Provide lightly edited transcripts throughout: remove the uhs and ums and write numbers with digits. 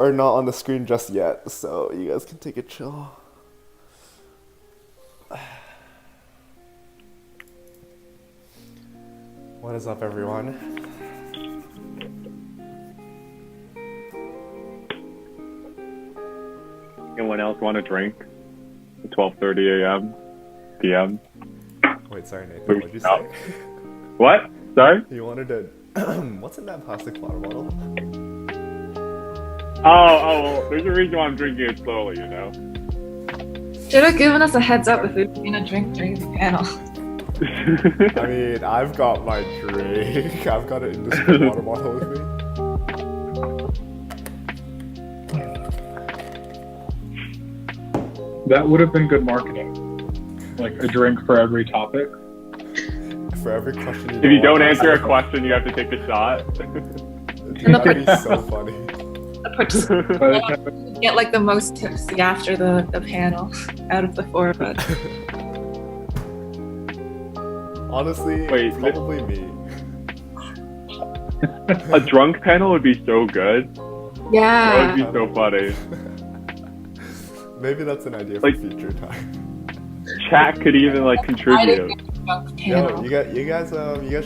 are not on the screen just yet, so you guys can take a chill. What is up, everyone? Anyone else want a drink? 12:30 a.m. p.m. Wait, sorry, Nathan. What did you say? What? Sorry? You wanted to... What's in that plastic water bottle? Oh, there's a reason why I'm drinking it slowly, you know? Should have given us a heads up if we were going to drink during the panel. I mean, I've got my drink. I've got an industry water bottle with me. That would have been good marketing. Like a drink for every topic. For every question If you don't answer a question, you have to take a shot. Dude, that'd be so funny. The participant get like the most tipsy after the panel out of the four of us. Honestly, Wait, probably me. A drunk panel would be so good. Yeah. That would be so funny. Maybe that's an idea for Like- future time. Chat could even like contribute. Yo, you guys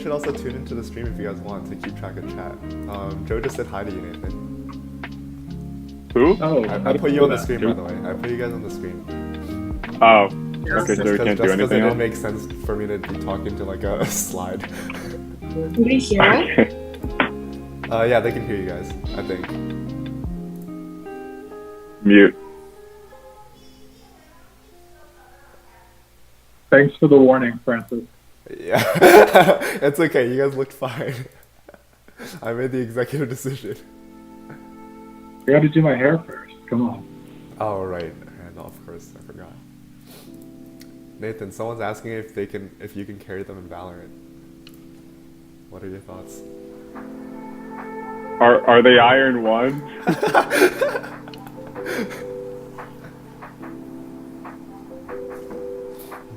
should also tune into the stream if you guys want to keep track of chat. Joe just said hi to you, Nathan. Who? Oh, I put you on the screen, by the way. I put you guys on the screen. Oh, okay, Just so we can't do it anything didn't else? make sense for me to be talking to like a slide. Do we hear it? Okay. Yeah, they can hear you guys, I think. Mute. Thanks for the warning, Francis. Yeah, it's okay. You guys looked fine. I made the executive decision. I gotta do my hair first. Come on. Oh right, and of course I forgot. Nathan, someone's asking if you can carry them in Valorant. What are your thoughts? Are they Iron 1?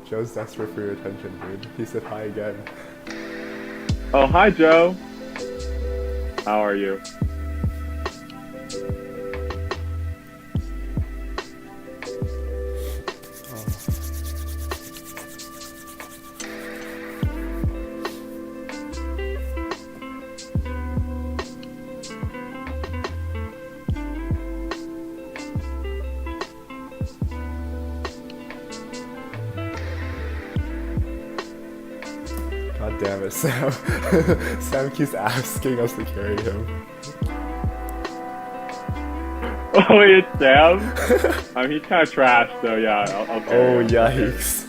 Joe's desperate for your attention, dude. He said hi again. Oh, hi, Joe. How are you? God damn it, Sam. Sam keeps asking us to carry him. Oh, wait, it's Sam? He's kind of trash, so yeah, I'll carry Oh, him. yikes.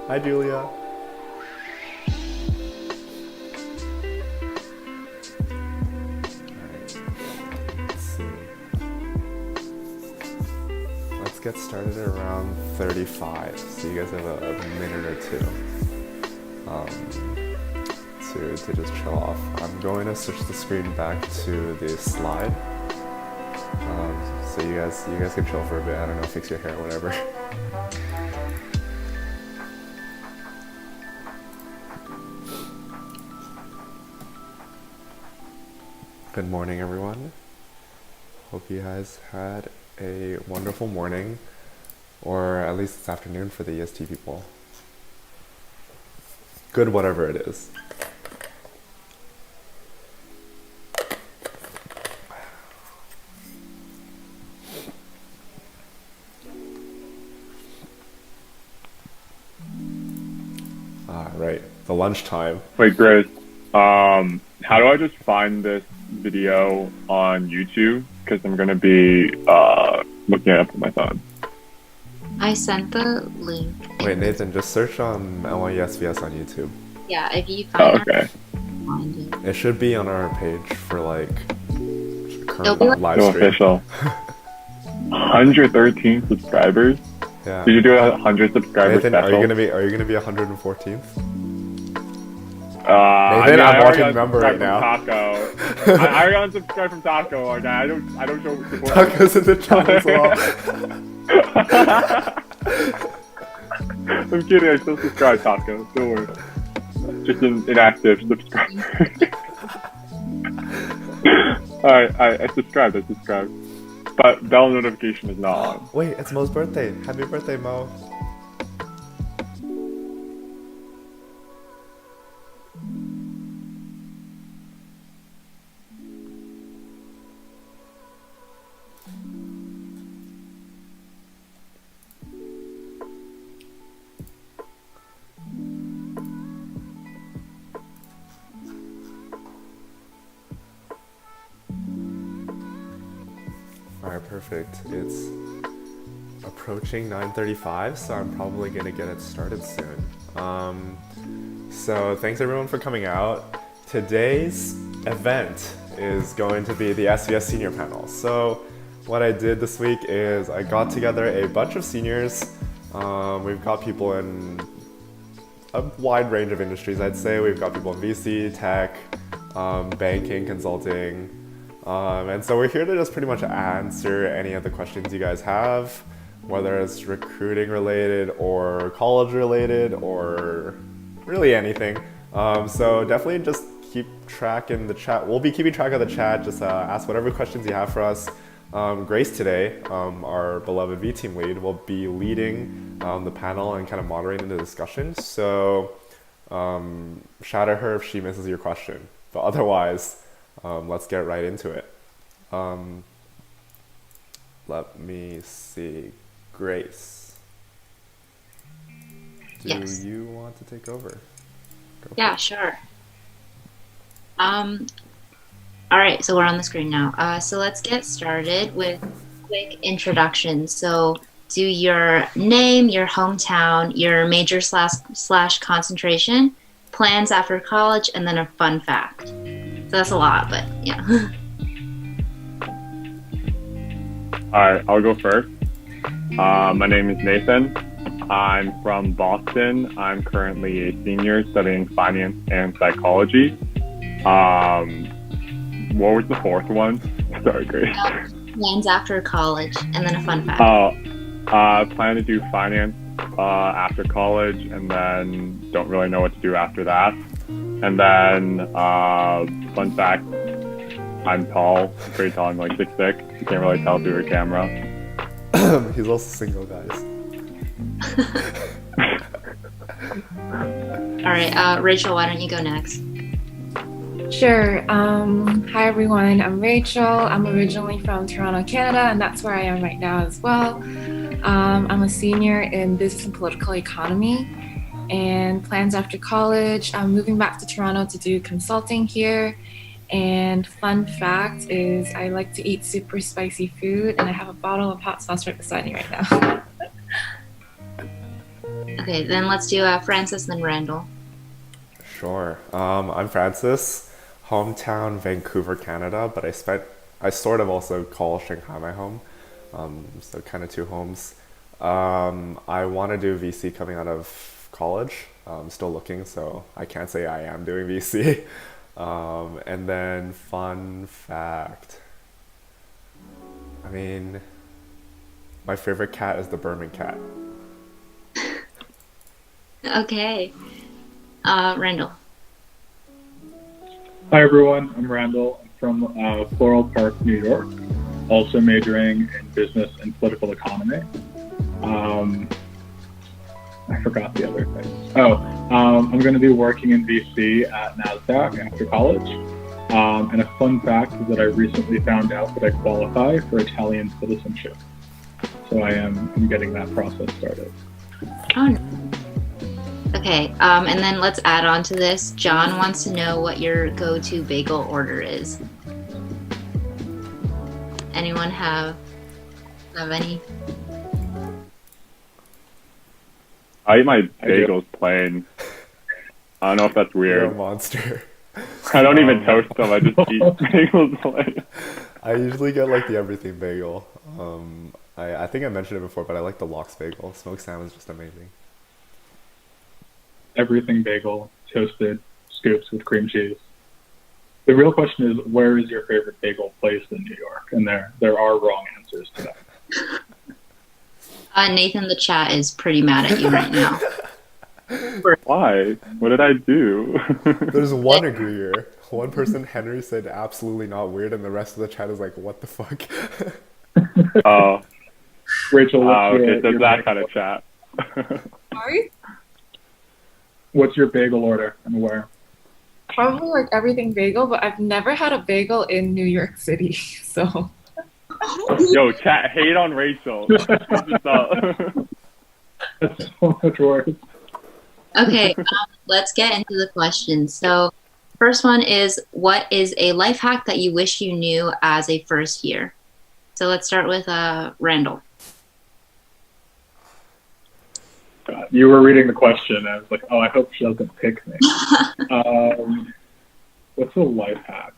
Hi, Julia. Let's get started at around 35, so you guys have a minute or two to just chill off. I'm going to switch the screen back to the slide, so you guys can chill for a bit. I don't know, fix your hair, whatever. Good morning, everyone. Hope you guys had a wonderful morning, or at least this afternoon for the EST people. Good whatever it is. Alright, the lunchtime. Wait, Grace, how do I just find this video on YouTube? Because I'm going to be looking it up on my phone. I sent the link. Wait, Nathan, just search NYUSVS on YouTube. Yeah, if you Oh, find okay. find it. It should be on our page for like It'll current be like- live No stream. official. 113 subscribers? Yeah. Did you do a 100 subscriber Nathan, special? are you gonna be 114th? Nathan, I'm watching already Member right now. Taco. I already unsubscribed from Taco. Like, I don't show support. Tacos in the chat as well. I'm kidding. I still subscribe, Taco. Don't worry. Just an inactive subscriber. Alright, I subscribed. But bell notification is not on. Wait, it's Mo's birthday. Happy birthday, Mo. Alright, perfect. It's approaching 9:35, so I'm probably gonna get it started soon. So thanks everyone for coming out. Today's event is going to be the Ses Senior Panel. So what I did this week is I got together a bunch of seniors. We've got people in a wide range of industries, I'd say. We've got people in VC, tech, banking, consulting. And so we're here to just pretty much answer any of the questions you guys have, whether it's recruiting related or college related or really anything. So definitely just keep track in the chat. We'll be keeping track of the chat. Just ask whatever questions you have for us. Grace today, our beloved V team lead, will be leading the panel and kind of moderating the discussion. So shout at her if she misses your question. But otherwise, let's get right into it. Let me see. Grace, do Yes. you want to take over? Yeah, sure. All right, so we're on the screen now. So let's get started with quick introductions. So do your name, your hometown, your major slash concentration, plans after college, and then a fun fact. So that's a lot, but yeah. Alright, I'll go first. My name is Nathan. I'm from Boston. I'm currently a senior studying finance and psychology. What was the fourth one? Sorry, Grace. Plans after college, and then a fun fact. I plan to do finance after college, and then don't really know what to do after that. And then, fun fact, I'm tall, pretty tall. I'm like 6'6". You can't really tell through a camera. He's also single, guys. All right, Rachel, why don't you go next? Sure. Hi everyone. I'm Rachel. I'm originally from Toronto, Canada, and that's where I am right now as well. I'm a senior in business and political economy, and plans after college. I'm moving back to Toronto to do consulting here. And fun fact is I like to eat super spicy food, and I have a bottle of hot sauce right beside me right now. Okay, then let's do Francis, then Randall. Sure. I'm Francis, hometown Vancouver, Canada, but I sort of also call Shanghai my home, so kind of two homes. I want to do VC coming out of college. I'm still looking, so I can't say I am doing VC. And then fun fact. I mean, my favorite cat is the Burman cat. Okay. Randall. Hi everyone, I'm Randall. I'm from Floral Park, New York, also majoring in business and political economy. I forgot the other thing. I'm going to be working in VC at NASDAQ after college. And a fun fact is that I recently found out that I qualify for Italian citizenship. So I'm getting that process started. Oh, no. Okay, and then let's add on to this. John wants to know what your go-to bagel order is. Anyone have any? I eat my bagels plain. I don't know if that's You're a weird. monster. I don't even toast them. I just eat bagels plain. I usually get like the everything bagel. I think I mentioned it before, but I like the lox bagel. Smoked salmon is just amazing. Everything bagel, toasted, scoops with cream cheese. The real question is, where is your favorite bagel place in New York? And there are wrong answers to that. Nathan, the chat is pretty mad at you right now. Why? What did I do? There's one agreeer. One person, Henry, said absolutely not weird, and the rest of the chat is like, what the fuck? Oh, Rachel, what's okay, your, so your that bagel? kind of chat. Sorry? What's your bagel order and where? Probably like everything bagel, but I've never had a bagel in New York City. So Yo, chat, hate on Rachel. Just, That's so much worse. Okay, let's get into the questions. So, first one is, what is a life hack that you wish you knew as a first year? So let's start with Randall. God, you were reading the question, and I was like, oh, I hope she doesn't pick me. What's a life hack?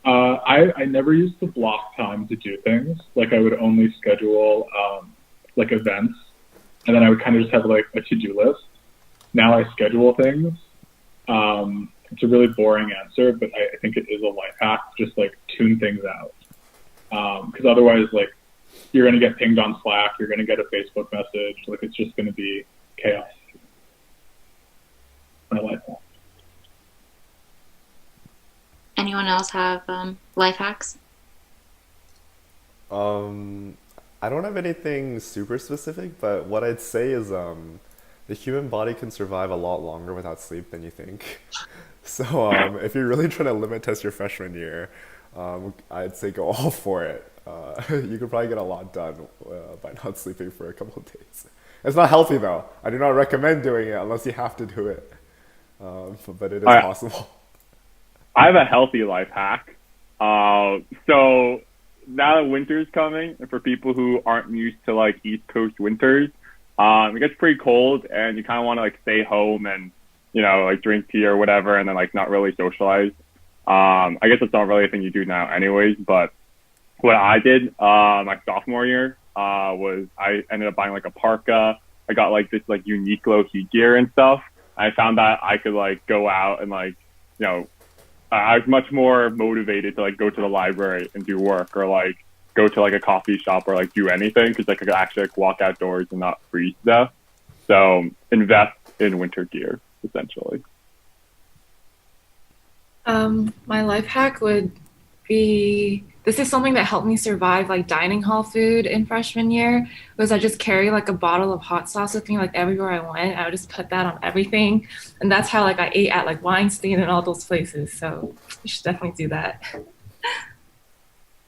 I never used to block time to do things. Like I would only schedule like events, and then I would kind of just have like a to-do list. Now I schedule things. It's a really boring answer, but I think it is a life hack. Just like tune things out, because otherwise, like you're gonna get pinged on Slack, you're gonna get a Facebook message. Like it's just gonna be chaos. My life hack. Anyone else have life hacks? I don't have anything super specific, but what I'd say is the human body can survive a lot longer without sleep than you think. So if you're really trying to limit test your freshman year, I'd say go all for it. You could probably get a lot done by not sleeping for a couple of days. It's not healthy though. I do not recommend doing it unless you have to do it. But it is possible. I have a healthy life hack. So now that winter's coming, and for people who aren't used to like East Coast winters, it gets pretty cold, and you kind of want to like stay home and like drink tea or whatever, and then like not really socialize. I guess it's not really a thing you do now, anyways. But what I did my sophomore year was I ended up buying like a parka. I got like this like Uniqlo heat gear and stuff. I found that I could like go out and like I was much more motivated to like go to the library and do work, or like go to like a coffee shop, or like do anything, because I could actually like walk outdoors and not freeze to death. So invest in winter gear, essentially. my life hack would be, this is something that helped me survive like dining hall food in freshman year, was I just carry like a bottle of hot sauce with me like everywhere I went. I would just put that on everything, and that's how like I ate at like Weinstein and all those places. So you should definitely do that.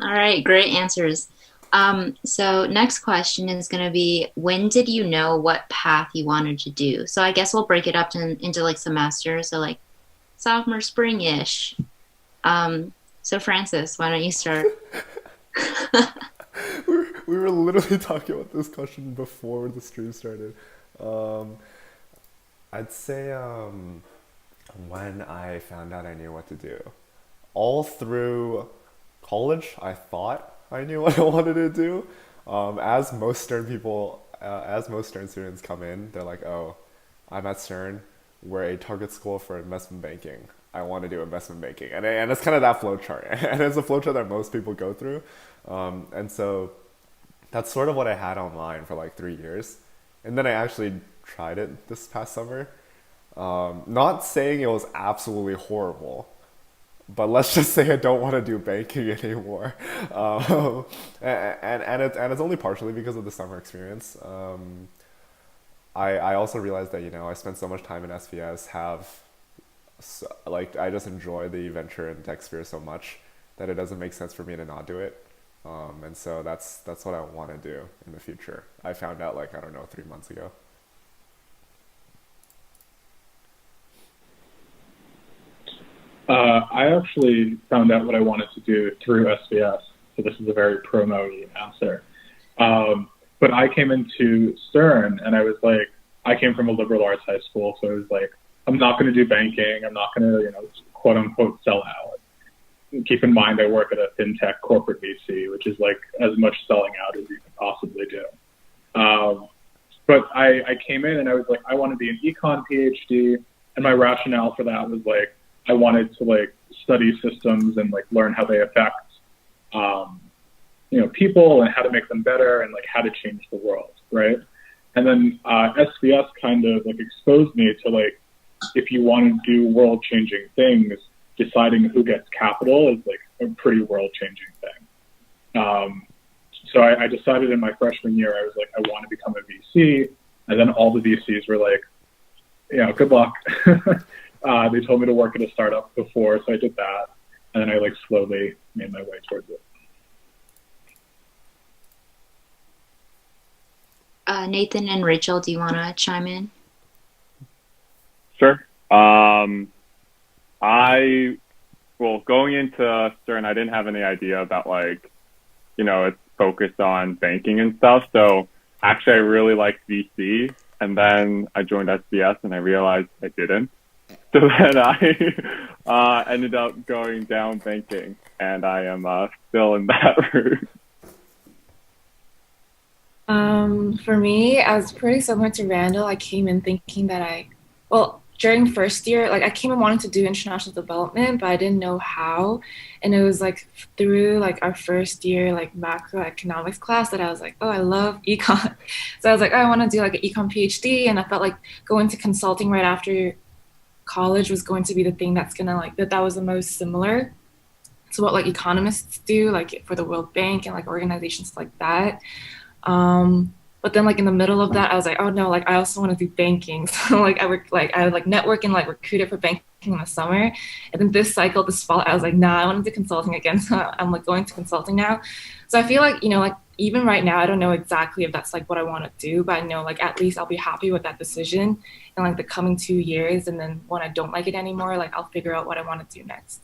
All right, great answers. So next question is going to be, when did you know what path you wanted to do? So I guess we'll break it up into like semesters, so like sophomore, spring-ish. So Francis, why don't you start? We were literally talking about this question before the stream started. I'd say when I found out I knew what to do. All through college, I thought I knew what I wanted to do. As most Stern students come in, they're like, "Oh, I'm at Stern. We're a target school for investment banking. I want to do investment banking," and it's kind of that flow chart, and it's a flow chart that most people go through, and so that's sort of what I had online for like 3 years, and then I actually tried it this past summer. Not saying it was absolutely horrible, but let's just say I don't want to do banking anymore, and it's only partially because of the summer experience. I also realized that I spent so much time in SVS, I just enjoy the venture and tech sphere so much that it doesn't make sense for me to not do it, and so that's what I want to do in the future. I found out 3 months ago. I actually found out what I wanted to do through SVS, so this is a very promo-y answer. But I came into Stern, and I was like, I came from a liberal arts high school, so I was like, I'm not going to do banking. I'm not going to, quote unquote, sell out. Keep in mind, I work at a fintech corporate VC, which is like as much selling out as you can possibly do. But I came in and I was like, I want to be an econ PhD, and my rationale for that was like, I wanted to study systems and learn how they affect, people, and how to make them better, and how to change the world. right? And then SVS kind of like exposed me to like, if you want to do world-changing things, deciding who gets capital is like a pretty world-changing thing. So I decided in my freshman year, I was like, I want to become a VC. And then all the VCs were like, yeah, good luck. They told me to work at a startup before, so I did that. And then I like slowly made my way towards it. Nathan and Rachel, do you want to chime in? Sure. Going into Stern, I didn't have any idea about like, it's focused on banking and stuff. So actually, I really liked VC, and then I joined SBS, and I realized I didn't. So then I ended up going down banking, and I am still in that route. For me, I was pretty similar to Randall. I came in thinking that during first year, like I came in wanting to do international development, but I didn't know how. And it was like through like our first year, like macroeconomics class that I was like, oh, I love econ. So I was like, oh, I want to do like an econ PhD. And I felt like going to consulting right after college was going to be the thing that's going to like, that was the most similar to what like economists do, like for the World Bank and like organizations like that. But then like in the middle of that, I was like, oh no, like I also want to do banking. So like I would network and like recruited for banking in the summer. And then this fall, I was like, nah, I want to do consulting again. So I'm like going to consulting now. So I feel like, like even right now, I don't know exactly if that's like what I want to do, but I know like at least I'll be happy with that decision in like the coming 2 years. And then when I don't like it anymore, like I'll figure out what I want to do next.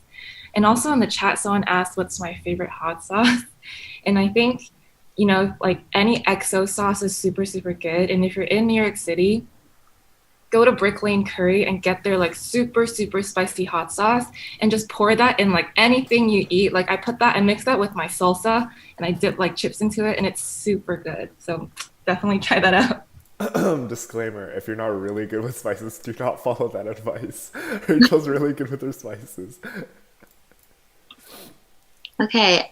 And also in the chat, someone asked what's my favorite hot sauce. And I think, like any XO sauce is super, super good. And if you're in New York City, go to Brick Lane Curry and get their like super, super spicy hot sauce and just pour that in like anything you eat. Like I mix that with my salsa and I dip like chips into it and it's super good. So definitely try that out. Disclaimer, if you're not really good with spices, do not follow that advice. Rachel's really good with her spices. Okay,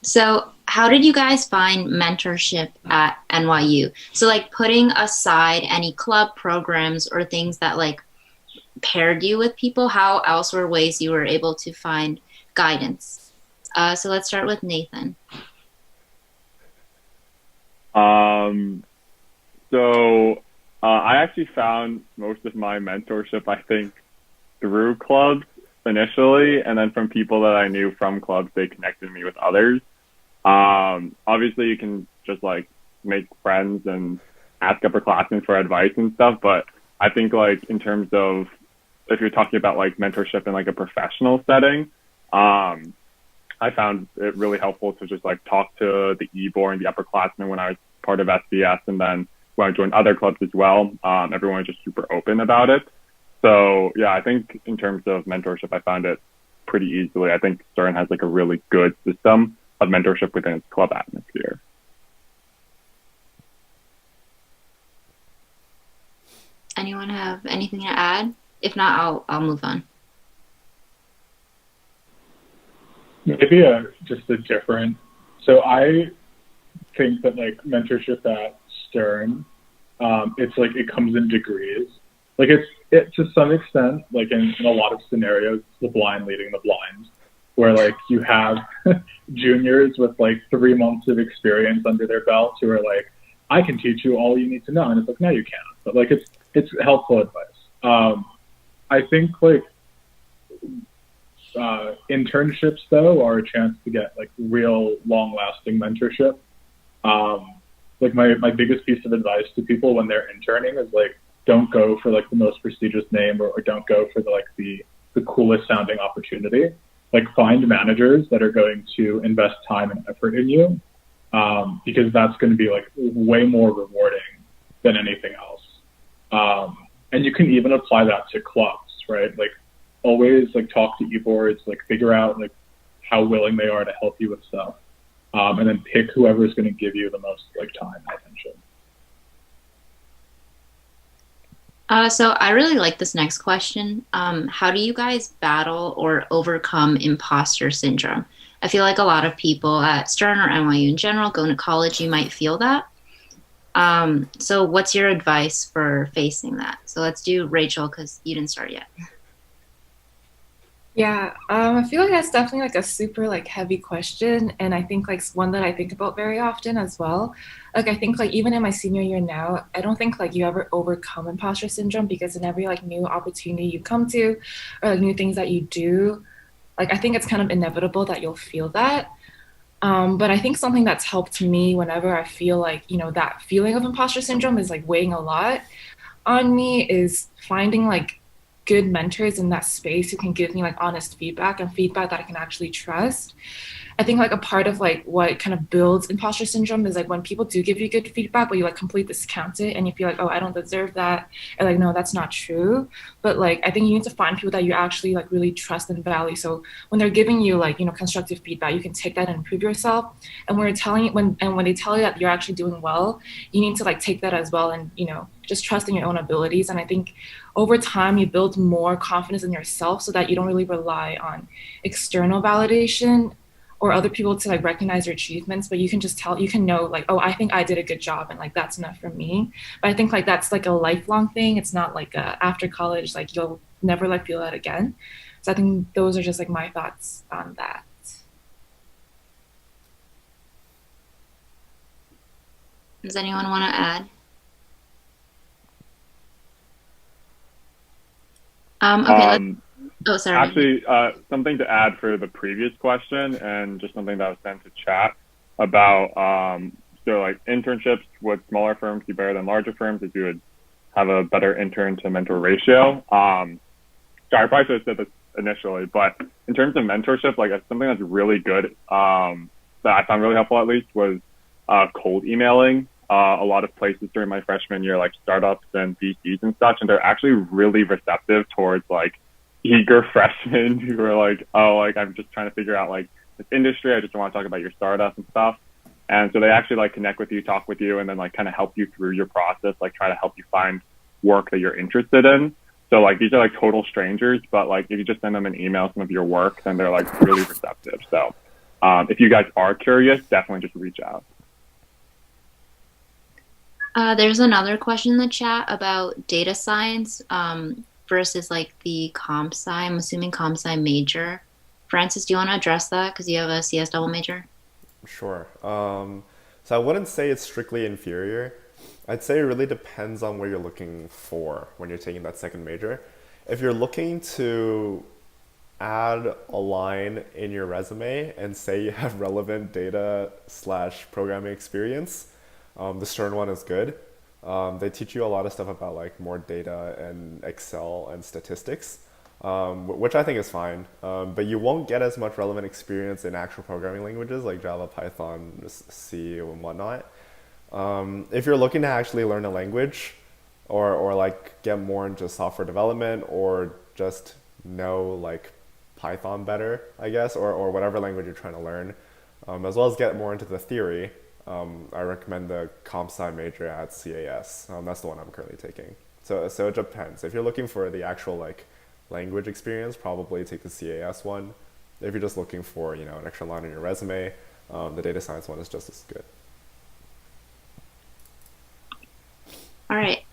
so how did you guys find mentorship at NYU? So like putting aside any club programs or things that like paired you with people, how else were ways you were able to find guidance? So let's start with Nathan. I actually found most of my mentorship, I think, through clubs initially, and then from people that I knew from clubs, they connected me with others. Obviously, you can just like make friends and ask upperclassmen for advice and stuff, but I think like in terms of if you're talking about like mentorship in like a professional setting, I found it really helpful to just like talk to the EBOR and the upperclassmen when I was part of SBS, and then when I joined other clubs as well. Everyone was just super open about it. So yeah, I think in terms of mentorship, I found it pretty easily. I think Stern has like a really good system of mentorship within its club atmosphere. Anyone have anything to add? If not, I'll move on. Maybe just a different. So I think that like mentorship at Stern, it's like it comes in degrees. Like it to some extent, like in a lot of scenarios, it's the blind leading the blind, where like you have juniors with like 3 months of experience under their belt who are like, I can teach you all you need to know, and it's like, no, you can't. But like it's helpful advice. I think like internships though are a chance to get like real long-lasting mentorship. Like my biggest piece of advice to people when they're interning is like, don't go for like the most prestigious name or don't go for the coolest sounding opportunity. Like find managers that are going to invest time and effort in you, because that's going to be like way more rewarding than anything else. And you can even apply that to clubs, right? Like always like talk to e-boards, like figure out like how willing they are to help you with stuff. And then pick whoever is going to give you the most like time and attention. So I really like this next question. How do you guys battle or overcome imposter syndrome? I feel like a lot of people at Stern or NYU in general, going to college, you might feel that. So what's your advice for facing that? So let's do Rachel because you didn't start yet. Yeah, I feel like that's definitely like a super like heavy question, and I think like one that I think about very often as well. Like I think like even in my senior year now, I don't think like you ever overcome imposter syndrome because in every like new opportunity you come to, or like new things that you do, like I think it's kind of inevitable that you'll feel that. But I think something that's helped me whenever I feel like that feeling of imposter syndrome is like weighing a lot on me is finding like good mentors in that space who can give me like honest feedback and feedback that I can actually trust. I think like a part of like what kind of builds imposter syndrome is like when people do give you good feedback, but you like completely discount it and you feel like, oh, I don't deserve that. And like, no, that's not true. But like, I think you need to find people that you actually like really trust and value. So when they're giving you like, constructive feedback, you can take that and improve yourself. And when you're telling you, when they tell you that you're actually doing well, you need to like take that as well and, just trust in your own abilities. And I think over time, you build more confidence in yourself so that you don't really rely on external validation or other people to like recognize your achievements, but you can just you can know like, oh, I think I did a good job and like that's enough for me. But I think like that's like a lifelong thing. It's not like after college, like you'll never like feel that again. So I think those are just like my thoughts on that. Does anyone want to add? Okay. Oh, sorry. Actually, something to add for the previous question and just something that was sent to chat about, so like internships with smaller firms do better than larger firms if you would have a better intern to mentor ratio. Sorry, I probably should have said this initially, but in terms of mentorship, like something that's really good, that I found really helpful at least was cold emailing. A lot of places during my freshman year, like startups and VCs and such, and they're actually really receptive towards like eager freshmen who are like, oh, like I'm just trying to figure out like this industry. I just want to talk about your startup and stuff. And so they actually like connect with you, talk with you, and then like kind of help you through your process, like try to help you find work that you're interested in. So like these are like total strangers, but like if you just send them an email, some of your work, then they're like really receptive. So if you guys are curious, definitely just reach out. There's another question in the chat about data science versus like the comp sci. I'm assuming comp sci major. Francis, do you want to address that because you have a CS double major? Sure. So I wouldn't say it's strictly inferior. I'd say it really depends on what you're looking for when you're taking that second major. If you're looking to add a line in your resume and say you have relevant data/programming experience, the Stern one is good. They teach you a lot of stuff about like more data and Excel and statistics, which I think is fine. But you won't get as much relevant experience in actual programming languages like Java, Python, C, and whatnot. If you're looking to actually learn a language or like get more into software development or just know like Python better, I guess, or whatever language you're trying to learn, as well as get more into the theory, I recommend the comp sci major at CAS. That's the one I'm currently taking. So it depends. If you're looking for the actual like language experience, probably take the CAS one. If you're just looking for an extra line in your resume, the data science one is just as good. All right.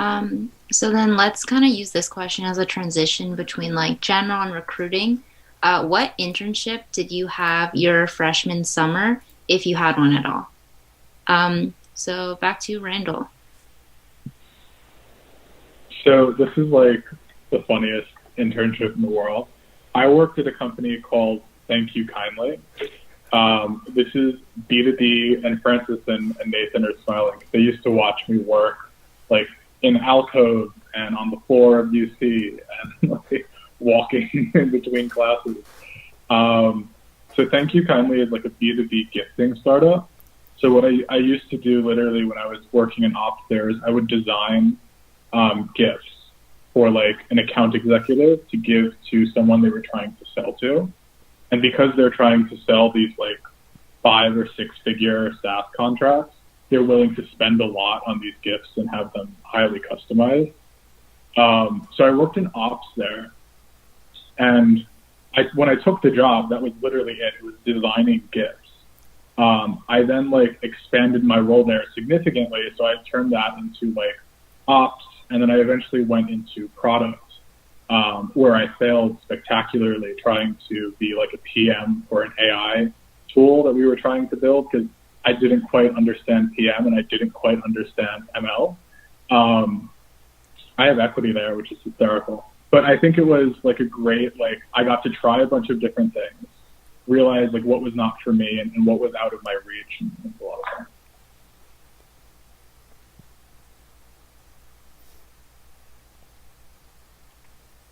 So then let's kind of use this question as a transition between like general and recruiting. What internship did you have your freshman summer, if you had one at all? So back to Randall. So this is like the funniest internship in the world. I worked at a company called Thank You Kindly. This is B2B, and Francis and Nathan are smiling. They used to watch me work like in alcoves and on the floor of UC and like walking in between classes. So Thank You Kindly is like a B2B gifting startup. So what I used to do literally when I was working in ops there is I would design gifts for like an account executive to give to someone they were trying to sell to. And because they're trying to sell these like 5 or 6 figure SaaS contracts, they're willing to spend a lot on these gifts and have them highly customized. So I worked in ops there. And when I took the job, that was literally it. It was designing gifts. I then like expanded my role there significantly. So I turned that into like ops, and then I eventually went into product, where I failed spectacularly trying to be like a PM for an AI tool that we were trying to build, because I didn't quite understand PM and I didn't quite understand ML. I have equity there, which is hysterical. But I think it was like a great, like, I got to try a bunch of different things, realize like what was not for me and what was out of my reach, and a lot of fun.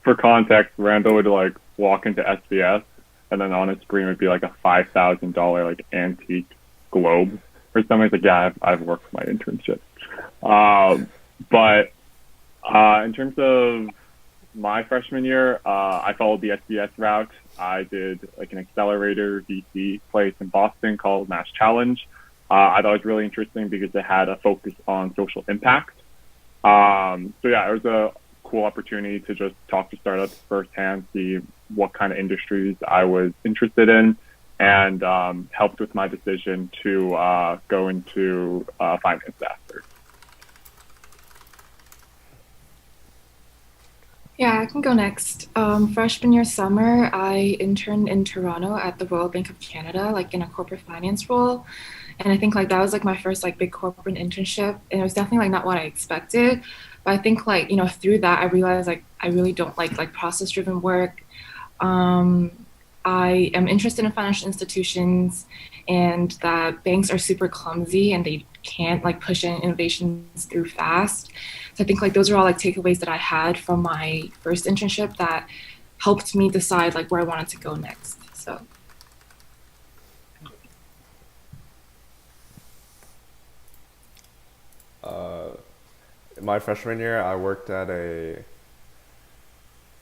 For context, Randall would like walk into SBS, and then on his screen would be like a $5,000 like antique globe or something. It's like, yeah, I've worked for my internship. But in terms of my freshman year, I followed the SBS route. I did like an accelerator VC place in Boston called Mass Challenge. I thought it was really interesting because it had a focus on social impact. So yeah, it was a cool opportunity to just talk to startups firsthand, see what kind of industries I was interested in, and helped with my decision to go into finance after. Yeah, I can go next. Freshman year summer, I interned in Toronto at the Royal Bank of Canada, like in a corporate finance role. And I think like that was like my first like big corporate internship. And it was definitely like not what I expected. But I think like, you know, through that I realized like I really don't like process driven work. I am interested in financial institutions, and that banks are super clumsy and they can't like push in innovations through fast. So I think like those are all like takeaways that I had from my first internship that helped me decide like where I wanted to go next. So my freshman year, I worked at a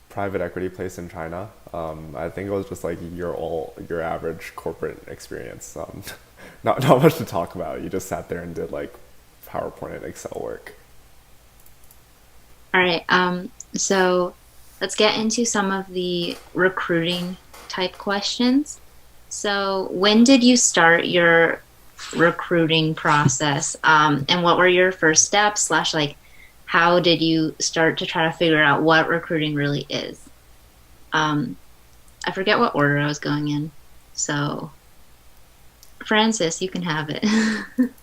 private equity place in China. I think it was just like your average corporate experience. Not much to talk about. You just sat there and did like PowerPoint and Excel work. All right. So let's get into some of the recruiting type questions. So when did you start your recruiting process? And what were your first steps / like how did you start to try to figure out what recruiting really is? I forget what order I was going in. So Francis, you can have it.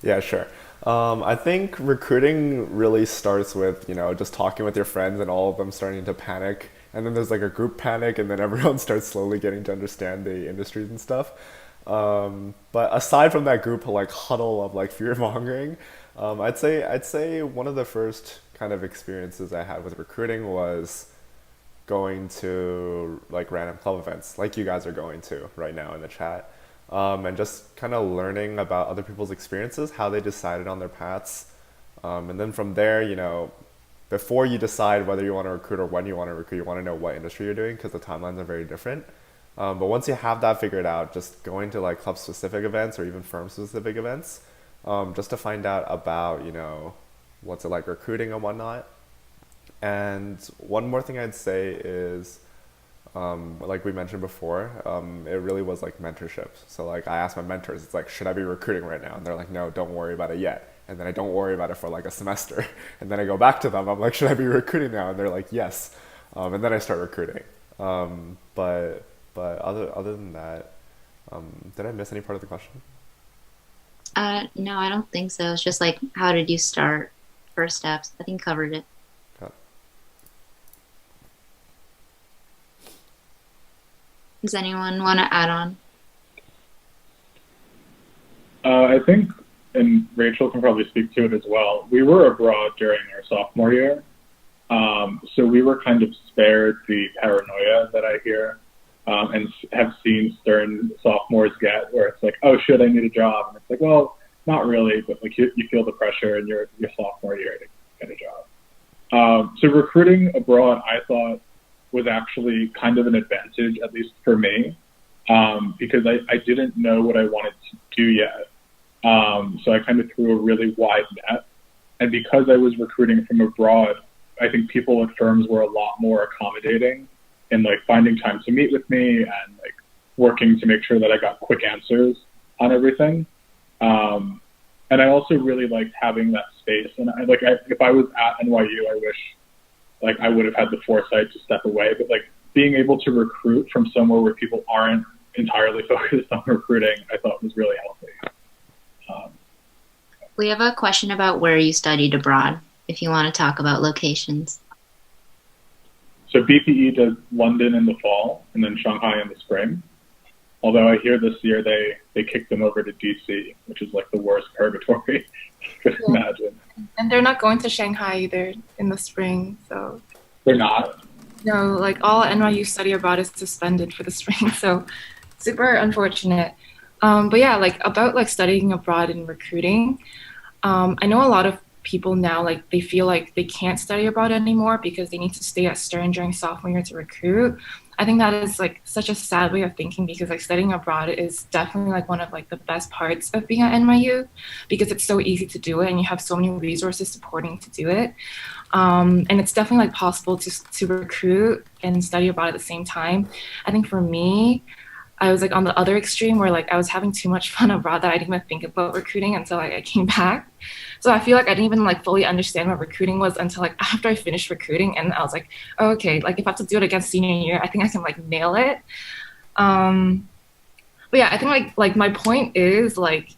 Yeah, sure. I think recruiting really starts with, you know, just talking with your friends and all of them starting to panic. And then there's like a group panic, and then everyone starts slowly getting to understand the industries and stuff. But aside from that group like huddle of like fear mongering, I'd say one of the first kind of experiences I had with recruiting was going to like random club events like you guys are going to right now in the chat. And just kind of learning about other people's experiences, how they decided on their paths. And then from there, you know, before you decide whether you want to recruit or when you want to recruit, you want to know what industry you're doing because the timelines are very different. But once you have that figured out, just going to like club specific events or even firm specific events, just to find out about, you know, what's it like recruiting and whatnot. And one more thing I'd say is, like we mentioned before, it really was like mentorships. So like I asked my mentors, it's like, should I be recruiting right now? And they're like, no, don't worry about it yet. And then I don't worry about it for like a semester. And then I go back to them, I'm like, should I be recruiting now? And they're like, yes. And then I start recruiting. But other than that, did I miss any part of the question? No, I don't think so. It's just like, how did you start? First steps. I think covered it. Got it. Does anyone want to add on? I think, and Rachel can probably speak to it as well, we were abroad during our sophomore year. So we were kind of spared the paranoia that I hear and have seen stern sophomores get, where it's like, oh, shit, I need a job. And it's like, well, not really, but like you feel the pressure in your sophomore year to get a job. So recruiting abroad, I thought, was actually kind of an advantage, at least for me, because I didn't know what I wanted to do yet. So I kind of threw a really wide net. And because I was recruiting from abroad, I think people at firms were a lot more accommodating in like finding time to meet with me and like working to make sure that I got quick answers. on everything. And I also really liked having that space. And if I was at NYU, I wish like I would have had the foresight to step away. But like being able to recruit from somewhere where people aren't entirely focused on recruiting, I thought was really healthy. We have a question about where you studied abroad, if you want to talk about locations. So BPE does London in the fall and then Shanghai in the spring. Although I hear this year they kicked them over to DC, which is like the worst purgatory you could imagine. And they're not going to Shanghai either in the spring, so. They're not? No, like all NYU study abroad is suspended for the spring, so super unfortunate. But yeah, like about like studying abroad and recruiting, I know a lot of people now, like they feel like they can't study abroad anymore because they need to stay at Stern during sophomore year to recruit. I think that is like such a sad way of thinking because like studying abroad is definitely like one of like the best parts of being at NYU because it's so easy to do it and you have so many resources supporting to do it. And it's definitely like possible to recruit and study abroad at the same time. I think for me, I was like on the other extreme where like I was having too much fun abroad that I didn't even think about recruiting until I came back. So I feel like I didn't even like fully understand what recruiting was until like after I finished recruiting, and I was like, oh, okay, like if I have to do it again senior year, I think I can like nail it. But yeah, I think like my point is like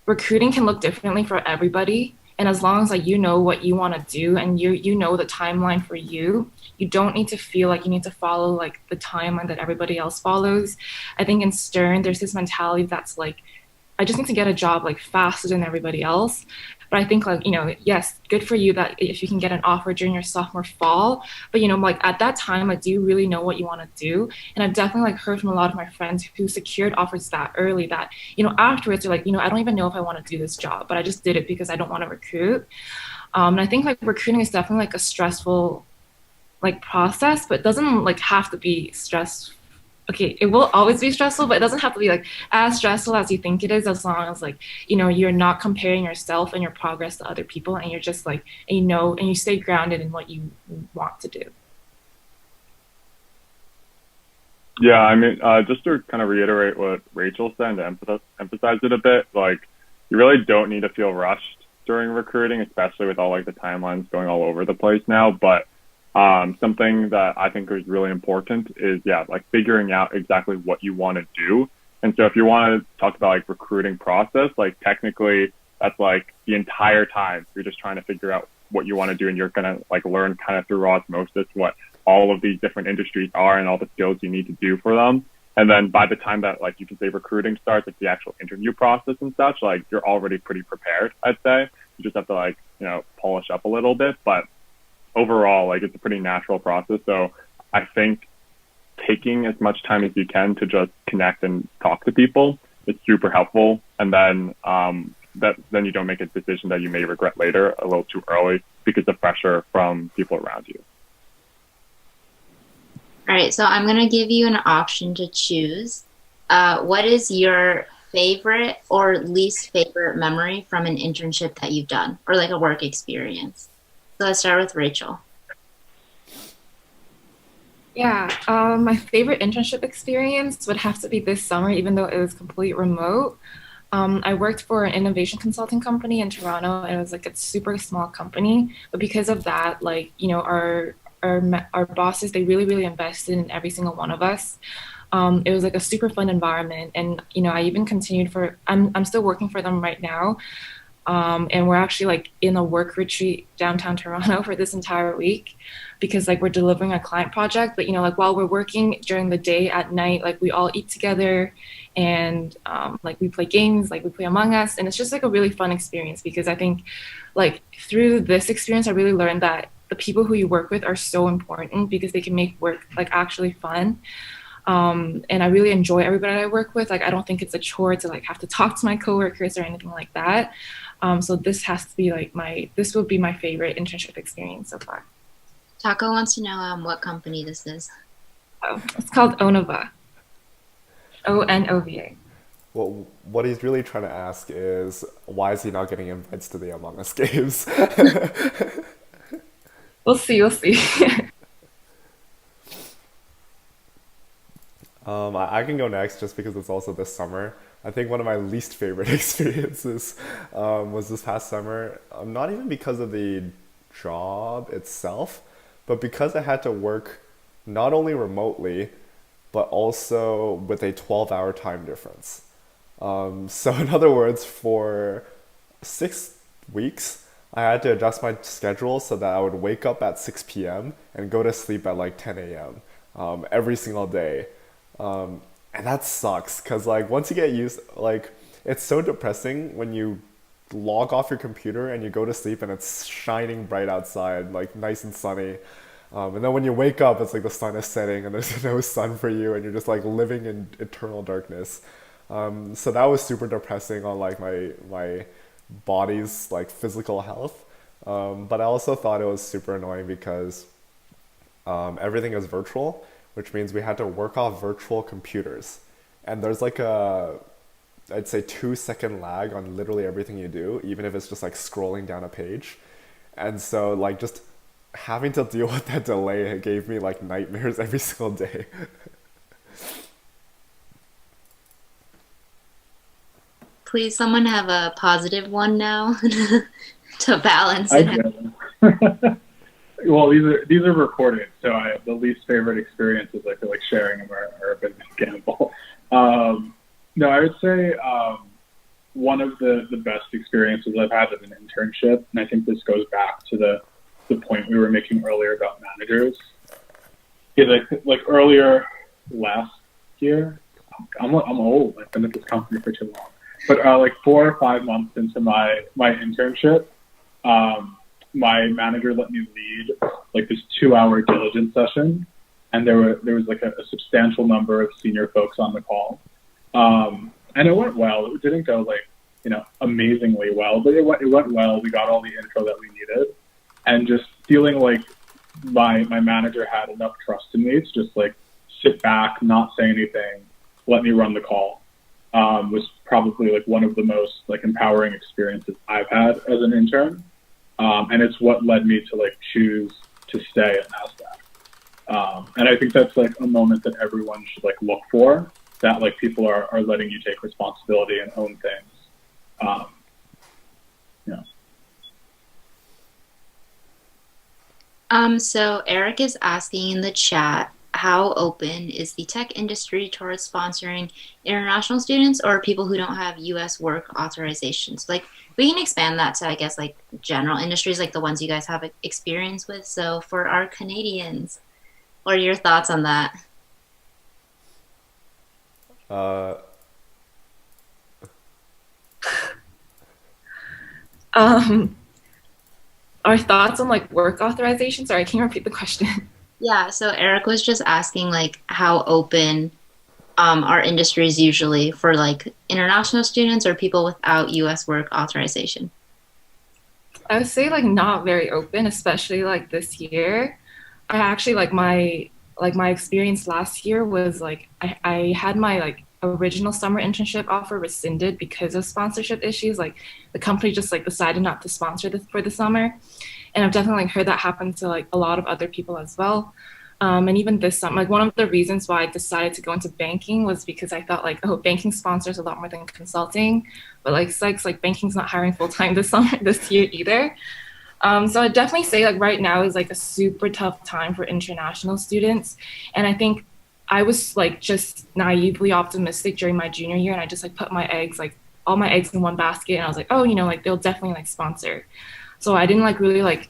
recruiting can look differently for everybody. And as long as like you know what you want to do and you know the timeline for you, you don't need to feel like you need to follow like the timeline that everybody else follows. I think in Stern, there's this mentality that's like, I just need to get a job like faster than everybody else. But I think like, you know, yes, good for you that if you can get an offer during your sophomore fall, but you know, like at that time, like, do you really know what you want to do? And I've definitely like heard from a lot of my friends who secured offers that early that, you know, afterwards they're like, you know, I don't even know if I want to do this job, but I just did it because I don't want to recruit. And I think like recruiting is definitely like a stressful like process, but it doesn't like have to be stressful. Okay, it will always be stressful, but it doesn't have to be like as stressful as you think it is, as long as like, you know, you're not comparing yourself and your progress to other people, and you're just like, and you know, and you stay grounded in what you want to do. Yeah, I mean, just to kind of reiterate what Rachel said and to emphasize it a bit, like you really don't need to feel rushed during recruiting, especially with all like the timelines going all over the place now. But something that I think is really important is, yeah, like figuring out exactly what you want to do. And so if you want to talk about like recruiting process, like technically that's like the entire time you're just trying to figure out what you want to do, and you're going to like learn kind of through osmosis what all of these different industries are and all the skills you need to do for them. And then by the time that like you can say recruiting starts, like the actual interview process and such, like you're already pretty prepared, I'd say. You just have to like, you know, polish up a little bit, but overall, like it's a pretty natural process. So I think taking as much time as you can to just connect and talk to people is super helpful. And then then you don't make a decision that you may regret later a little too early because of pressure from people around you. All right, so I'm going to give you an option to choose. What is your favorite or least favorite memory from an internship that you've done, or like a work experience? So let's start with Rachel. Yeah, my favorite internship experience would have to be this summer, even though it was completely remote. I worked for an innovation consulting company in Toronto, and it was like a super small company. But because of that, like, you know, our bosses, they really invested in every single one of us. It was like a super fun environment, and you know, I even continued I'm still working for them right now. And we're actually like in a work retreat downtown Toronto for this entire week because like we're delivering a client project. But you know, like while we're working during the day, at night, like we all eat together and like we play games, like we play Among Us, and it's just like a really fun experience because I think like through this experience, I really learned that the people who you work with are so important because they can make work like actually fun. And I really enjoy everybody I work with. Like I don't think it's a chore to like have to talk to my coworkers or anything like that. So this has to be like this would be my favorite internship experience so far. Taco wants to know what company this is. Oh, it's called Onova. ONOVA. Well, what he's really trying to ask is, why is he not getting invites to the Among Us games? We'll see. I can go next just because it's also this summer. I think one of my least favorite experiences was this past summer. Not even because of the job itself, but because I had to work not only remotely, but also with a 12-hour time difference. So, in other words, for 6 weeks, I had to adjust my schedule so that I would wake up at 6 p.m. and go to sleep at like 10 a.m. Every single day. And that sucks because like once you get used, like it's so depressing when you log off your computer and you go to sleep and it's shining bright outside, like nice and sunny. And then when you wake up, it's like the sun is setting and there's no sun for you, and you're just like living in eternal darkness. So that was super depressing on like my body's like physical health. But I also thought it was super annoying because everything is virtual, which means we had to work off virtual computers. And there's like I'd say 2 second lag on literally everything you do, even if it's just like scrolling down a page. And so like just having to deal with that delay gave me like nightmares every single day. Please, someone have a positive one now to balance I it. do. Well, these are recorded, so the least favorite experiences I feel like sharing them are a bit of a gamble. No, I would say one of the best experiences I've had is an internship, and I think this goes back to the point we were making earlier about managers. Is like earlier last year, I'm old. I've been at this company for too long, but like 4 or 5 months into my internship. My manager let me lead like this 2-hour diligence session, and there was like a substantial number of senior folks on the call, and it went well. It didn't go like amazingly well, but it went well. We got all the info that we needed, and just feeling like my manager had enough trust in me to just like sit back, not say anything, let me run the call, was probably like one of the most like empowering experiences I've had as an intern. And it's what led me to like choose to stay at NASDAQ. And I think that's like a moment that everyone should like look for, that like people are letting you take responsibility and own things. Yeah. So Eric is asking in the chat, how open is the tech industry towards sponsoring international students or people who don't have U.S. work authorizations? Like, we can expand that to, I guess, like general industries, like the ones you guys have experience with. So for our Canadians, what are your thoughts on that? Uh, Um, our thoughts on like work authorization. Sorry, can you repeat the question? Yeah, so Eric was just asking like how open our industry is usually for like international students or people without U.S. work authorization. I would say like not very open, especially like this year. I actually like my experience last year was like I had my like original summer internship offer rescinded because of sponsorship issues. Like the company just like decided not to sponsor this for the summer. And I've definitely like, heard that happen to like a lot of other people as well. And even this summer, like one of the reasons why I decided to go into banking was because I thought like, oh, banking sponsors a lot more than consulting, but like psychs, like banking's not hiring full time this summer, this year either. So I'd definitely say like right now is like a super tough time for international students. And I think I was like just naively optimistic during my junior year, and I just like put my eggs, like all my eggs in one basket, and I was like, oh, like they'll definitely like sponsor. So I didn't like really like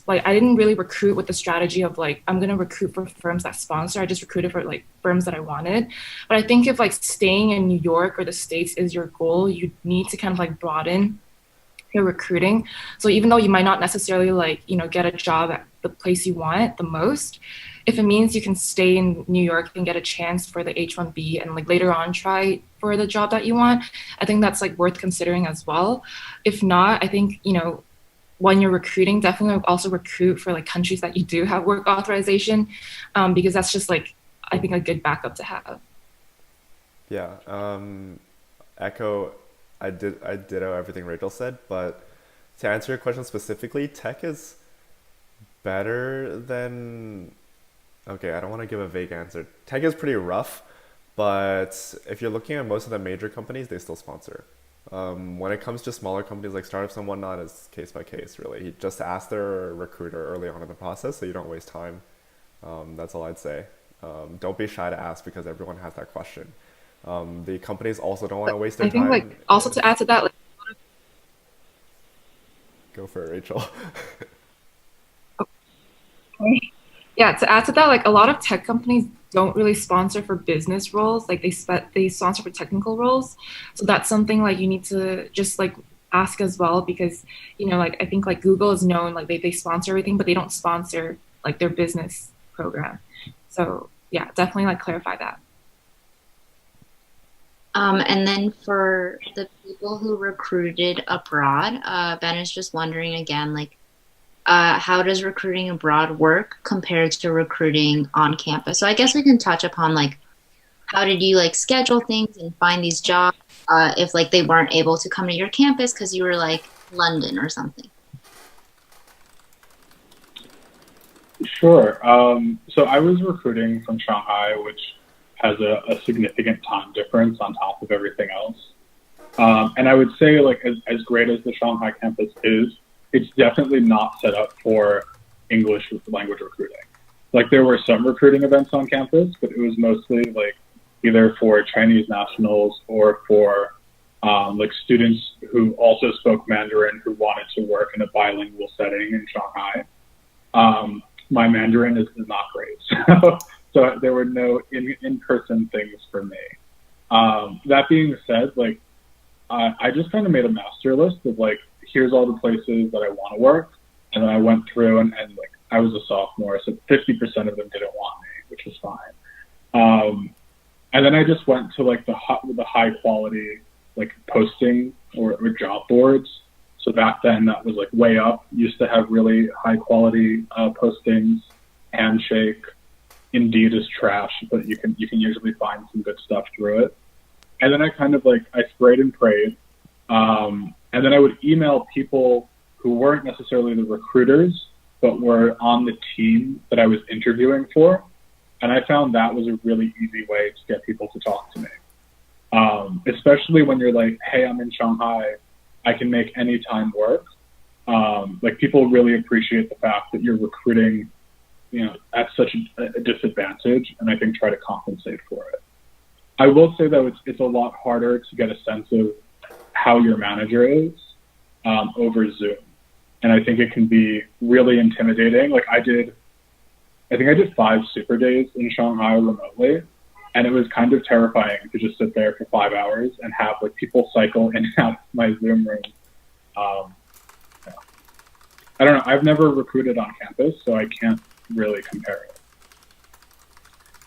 I didn't really recruit with the strategy of like I'm gonna recruit for firms that sponsor. I just recruited for like firms that I wanted. But I think if like staying in New York or the States is your goal, you need to kind of like broaden your recruiting. So even though you might not necessarily like get a job at the place you want the most, if it means you can stay in New York and get a chance for the H-1B and like later on try for the job that you want, I think that's like worth considering as well. If not, I think when you're recruiting, definitely also recruit for like countries that you do have work authorization, because that's just like I think a good backup to have. yeah. Echo. I ditto everything Rachel said, but to answer your question specifically, tech is better than. Okay, I don't want to give a vague answer. Tech is pretty rough, But if you're looking at most of the major companies, they still sponsor. When it comes to smaller companies like startups and whatnot, it's case by case, really. You just ask their recruiter early on in the process so you don't waste time. That's all I'd say. Don't be shy to ask because everyone has that question. The companies also don't want to waste their I think time. like also to add to that, like, Go for it, Rachel. yeah, to add to that, like a lot of tech companies don't really sponsor for business roles. Like they sponsor for technical roles. So that's something like you need to just like ask as well because like I think like Google is known like they sponsor everything, but they don't sponsor like their business program. So yeah, definitely like clarify that. And then for the people who recruited abroad, Ben is just wondering again, like, how does recruiting abroad work compared to recruiting on campus? So I guess we can touch upon like, how did you like schedule things and find these jobs if like they weren't able to come to your campus because you were like London or something? Sure. So I was recruiting from Shanghai, which has a significant time difference on top of everything else. And I would say, like, as great as the Shanghai campus is, it's definitely not set up for English language recruiting. Like, there were some recruiting events on campus, but it was mostly like either for Chinese nationals or for like students who also spoke Mandarin who wanted to work in a bilingual setting in Shanghai. My Mandarin is not great, so there were no in-person things for me. That being said, like I just kind of made a master list of like, here's all the places that I want to work, and then I went through and like I was a sophomore, so 50% of them didn't want me, which was fine. And then I just went to like the high quality like posting or job boards. So back then that was like way up. Used to have really high quality postings. Handshake, Indeed is trash, but you can usually find some good stuff through it. And then I kind of like I sprayed and prayed, and then I would email people who weren't necessarily the recruiters, but were on the team that I was interviewing for. And I found that was a really easy way to get people to talk to me, especially when you're like, hey, I'm in Shanghai. I can make any time work. Like people really appreciate the fact that you're recruiting, at such a disadvantage, and I think try to compensate for it. I will say though, it's a lot harder to get a sense of how your manager is over Zoom, and I think it can be really intimidating. Like I think I did 5 super days in Shanghai remotely, and it was kind of terrifying to just sit there for 5 hours and have like people cycle in and out of my Zoom room. Yeah. I don't know. I've never recruited on campus, so I can't really compare it.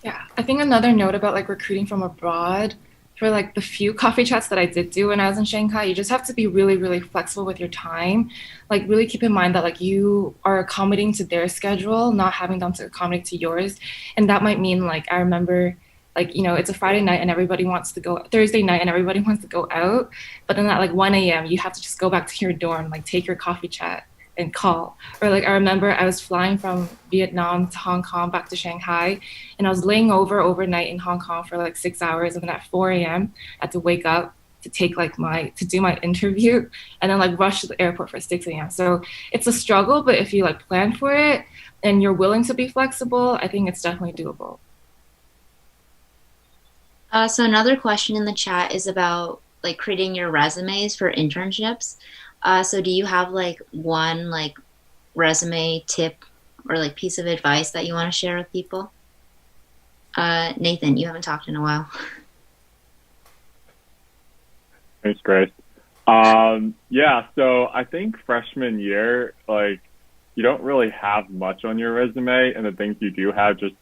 Yeah, I think another note about like recruiting from abroad, for like the few coffee chats that I did do when I was in Shanghai, you just have to be really, really flexible with your time. Like really keep in mind that like you are accommodating to their schedule, not having them to accommodate to yours. And that might mean like, I remember like, it's a Friday night and everybody wants to go, Thursday night and everybody wants to go out. But then at like 1 a.m., you have to just go back to your dorm, like take your coffee chat and call. Or like I remember I was flying from Vietnam to Hong Kong back to Shanghai, and I was laying overnight in Hong Kong for like 6 hours, and then at 4 a.m. I had to wake up to take like to do my interview, and then like rush to the airport for 6 a.m. So it's a struggle, but if you like plan for it and you're willing to be flexible, I think it's definitely doable. So another question in the chat is about like creating your resumes for internships. So do you have like one like resume tip or like piece of advice that you want to share with people? Nathan, you haven't talked in a while. Thanks, Grace. Yeah, so I think freshman year, like you don't really have much on your resume, and the things you do have just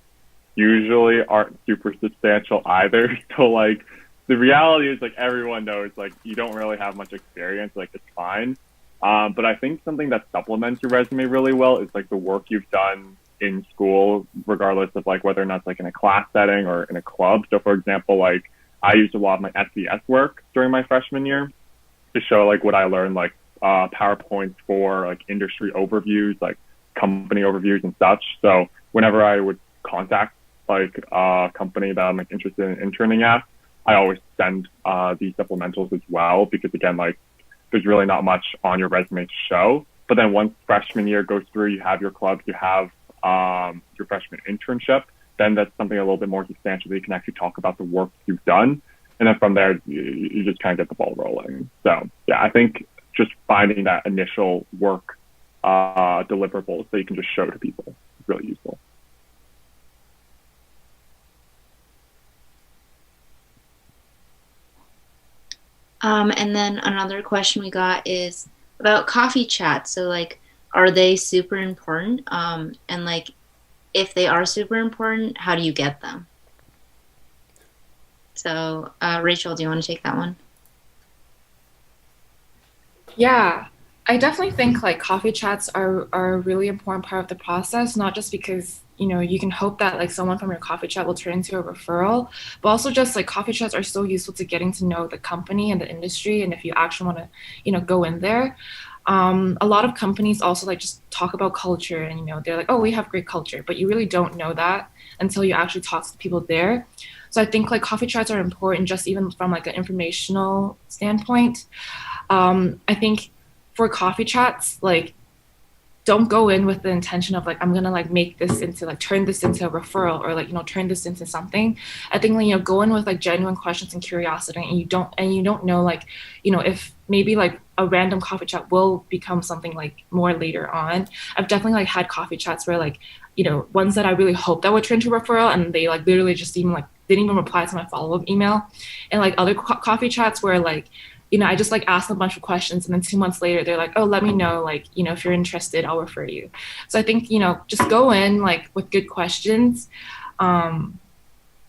usually aren't super substantial either. So like the reality is like everyone knows like you don't really have much experience, like it's fine. But I think something that supplements your resume really well is like the work you've done in school, regardless of like whether or not it's like in a class setting or in a club. So for example, like I used a lot of my SES work during my freshman year to show like what I learned, like PowerPoints for like industry overviews, like company overviews and such. So whenever I would contact like a company that I'm like interested in interning at, I always send these supplementals as well because again, like there's really not much on your resume to show. But then once freshman year goes through, you have your clubs, you have your freshman internship, then that's something a little bit more substantial that you can actually talk about the work you've done. And then from there, you just kind of get the ball rolling. So yeah, I think just finding that initial work deliverables that you can just show to people is really useful. And then another question we got is about coffee chats. So like, are they super important? And like, if they are super important, how do you get them? So, Rachel, do you want to take that one? Yeah, I definitely think like coffee chats are a really important part of the process, not just because, you can hope that like someone from your coffee chat will turn into a referral, but also just like coffee chats are so useful to getting to know the company and the industry. And if you actually want to, go in there. A lot of companies also like just talk about culture and, they're like, oh, we have great culture, but you really don't know that until you actually talk to the people there. So I think like coffee chats are important just even from like an informational standpoint. I think for coffee chats, like don't go in with the intention of like I'm gonna like make this into like turn this into a referral or like turn this into something. I think like go in with like genuine questions and curiosity, and you don't know like if maybe like a random coffee chat will become something like more later on. I've definitely like had coffee chats where like ones that I really hoped that would turn to a referral, and they like literally just even like didn't even reply to my follow-up email, and like other coffee chats where like I just like asked a bunch of questions, and then 2 months later, they're like, "Oh, let me know, like, if you're interested, I'll refer you." So I think just go in like with good questions. Yeah,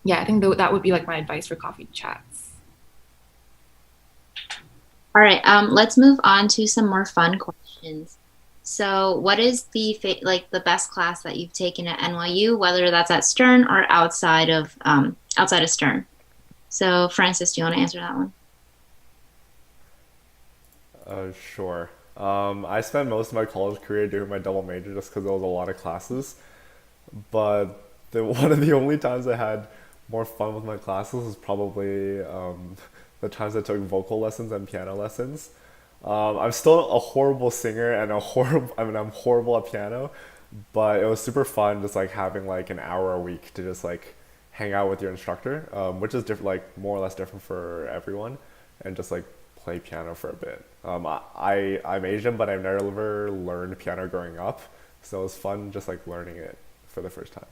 I think that would be like my advice for coffee chats. All right, let's move on to some more fun questions. So, what is the best class that you've taken at NYU, whether that's at Stern or outside of Stern? So, Francis, do you want to answer that one? Sure. I spent most of my college career doing my double major just because there was a lot of classes. But one of the only times I had more fun with my classes was probably the times I took vocal lessons and piano lessons. I'm still a horrible singer and I'm horrible at piano, but it was super fun just like having like an hour a week to just like hang out with your instructor, which is different, like more or less different for everyone, and just like play piano for a bit. I'm Asian, but I've never learned piano growing up, so it was fun just like learning it for the first time.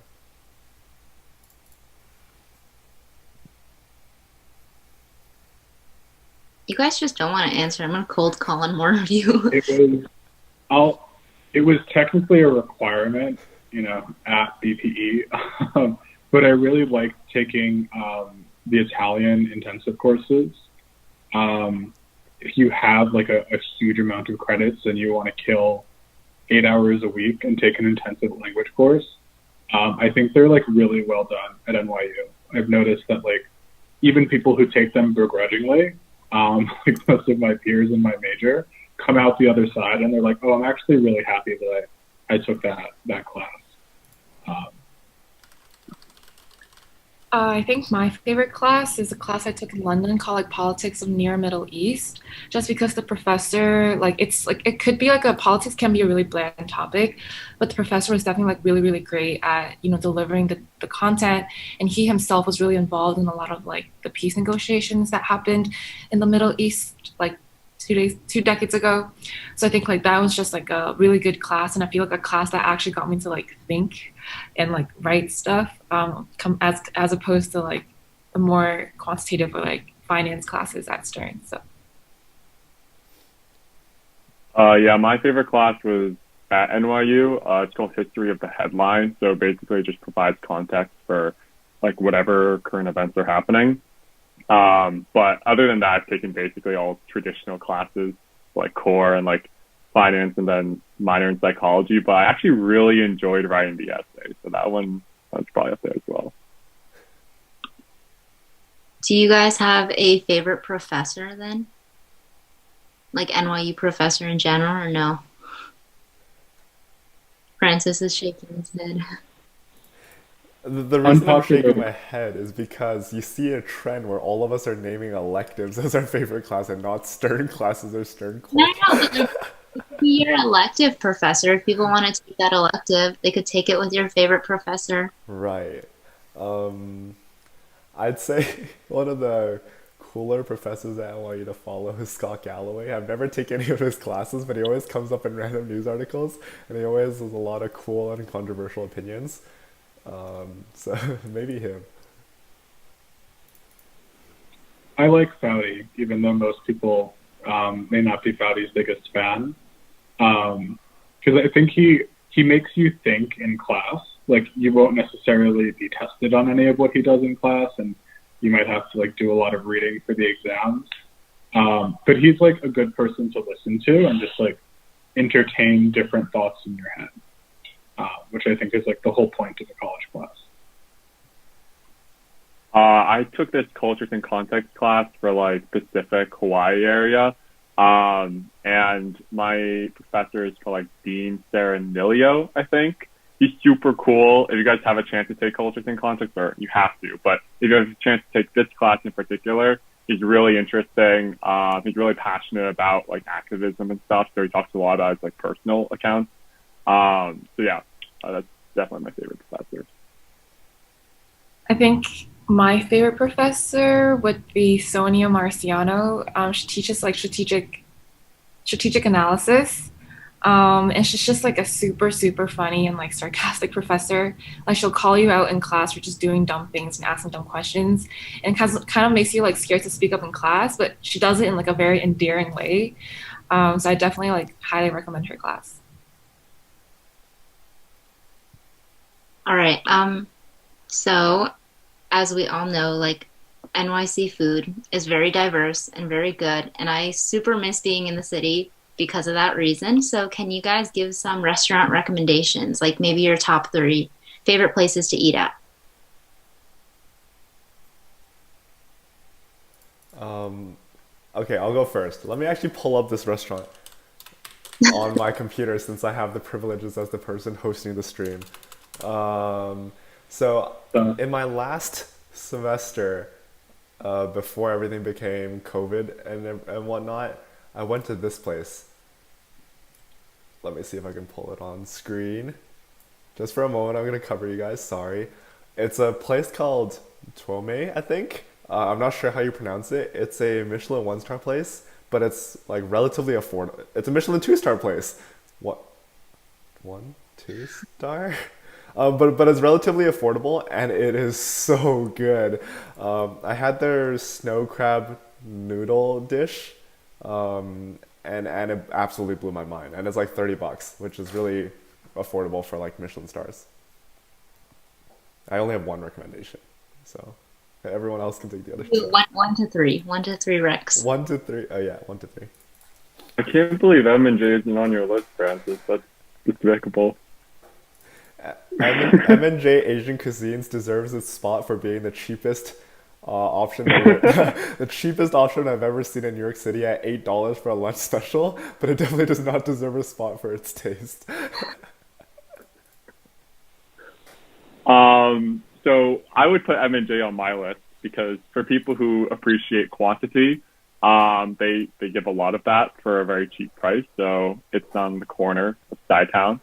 You guys just don't want to answer. I'm gonna cold call on more of you. It was technically a requirement, at BPE, but I really liked taking the Italian intensive courses. If you have like a huge amount of credits and you want to kill 8 hours a week and take an intensive language course, I think they're like really well done at NYU. I've noticed that like even people who take them begrudgingly, like most of my peers in my major, come out the other side and they're like, oh, I'm actually really happy that I took that class. I think my favorite class is a class I took in London called like Politics of Near Middle East, just because the professor, like it's like it could be like politics can be a really bland topic, but the professor was definitely like really, really great at, delivering the content. And he himself was really involved in a lot of like the peace negotiations that happened in the Middle East, like 2 decades ago. So I think like that was just like a really good class, and I feel like a class that actually got me to like think and like write stuff, as opposed to like the more quantitative or like finance classes at Stern. So Yeah, my favorite class was at NYU. It's called History of the Headline. So basically it just provides context for like whatever current events are happening. But other than that, I've taken basically all traditional classes like core and like finance and then minor in psychology. But I actually really enjoyed writing the essay. So that's probably up there as well. Do you guys have a favorite professor then? Like NYU professor in general, or no? Francis is shaking his head. The reason I'm shaking Unpopular. my head is because you see a trend where all of us are naming electives as our favorite class and not stern classes or stern No, core no, but classes. like, it could be your elective professor. If people want to take that elective, they could take it with your favorite professor. Right. Um, I'd say one of the cooler professors that I want you to follow is Scott Galloway. I've never taken any of his classes, but he always comes up in random news articles, and he always has a lot of cool and controversial opinions. So maybe him. I like Foudy, even though most people may not be Foudy's biggest fan. Because I think he makes you think in class. Like you won't necessarily be tested on any of what he does in class, and you might have to like do a lot of reading for the exams. But he's like a good person to listen to and just like entertain different thoughts in your head, which I think is like the whole point of a college class. I took this cultures and context class for like Pacific Hawaii area. And my professor is called like Dean Serenilio, I think. He's super cool. If you guys have a chance to take cultures and context, or you have to, but if you have a chance to take this class in particular, he's really interesting. He's really passionate about like activism and stuff. So he talks a lot about his like personal accounts. So yeah, that's definitely my favorite professor. I think my favorite professor would be Sonia Marciano. She teaches like strategic analysis. And she's just like a super funny and like sarcastic professor. Like she'll call you out in class for just doing dumb things and asking dumb questions, and kind of makes you like scared to speak up in class. But she does it in like a very endearing way. So I definitely like highly recommend her class. All right. So as we all know, like NYC food is very diverse and very good, and I super miss being in the city because of that reason. So can you guys give some restaurant recommendations, like maybe your top three favorite places to eat at? Okay, I'll go first. Let me actually pull up this restaurant on my computer since I have the privileges as the person hosting the stream. So in my last semester, before everything became COVID and whatnot, I went to this place. Let me see if I can pull it on screen. Just for a moment, I'm gonna cover you guys. Sorry. It's a place called Tuome, I think. I'm not sure how you pronounce it. It's a Michelin one-star place, but it's like relatively affordable. It's a Michelin two-star place. What? One, two star? But it's relatively affordable and it is so good. I had their snow crab noodle dish, and it absolutely blew my mind. And it's like $30, which is really affordable for like Michelin stars. I only have one recommendation, so everyone else can take the other two. One to three. One to three Rex. 1 to 3. Oh yeah, 1 to 3. I can't believe M&J isn't on your list, Francis. That's despicable. M&J Asian Cuisines deserves its spot for being the cheapest option, the cheapest option I've ever seen in New York City at $8 for a lunch special, but it definitely does not deserve a spot for its taste. So I would put M&J on my list because for people who appreciate quantity, they give a lot of that for a very cheap price. So it's on the corner of Skytown.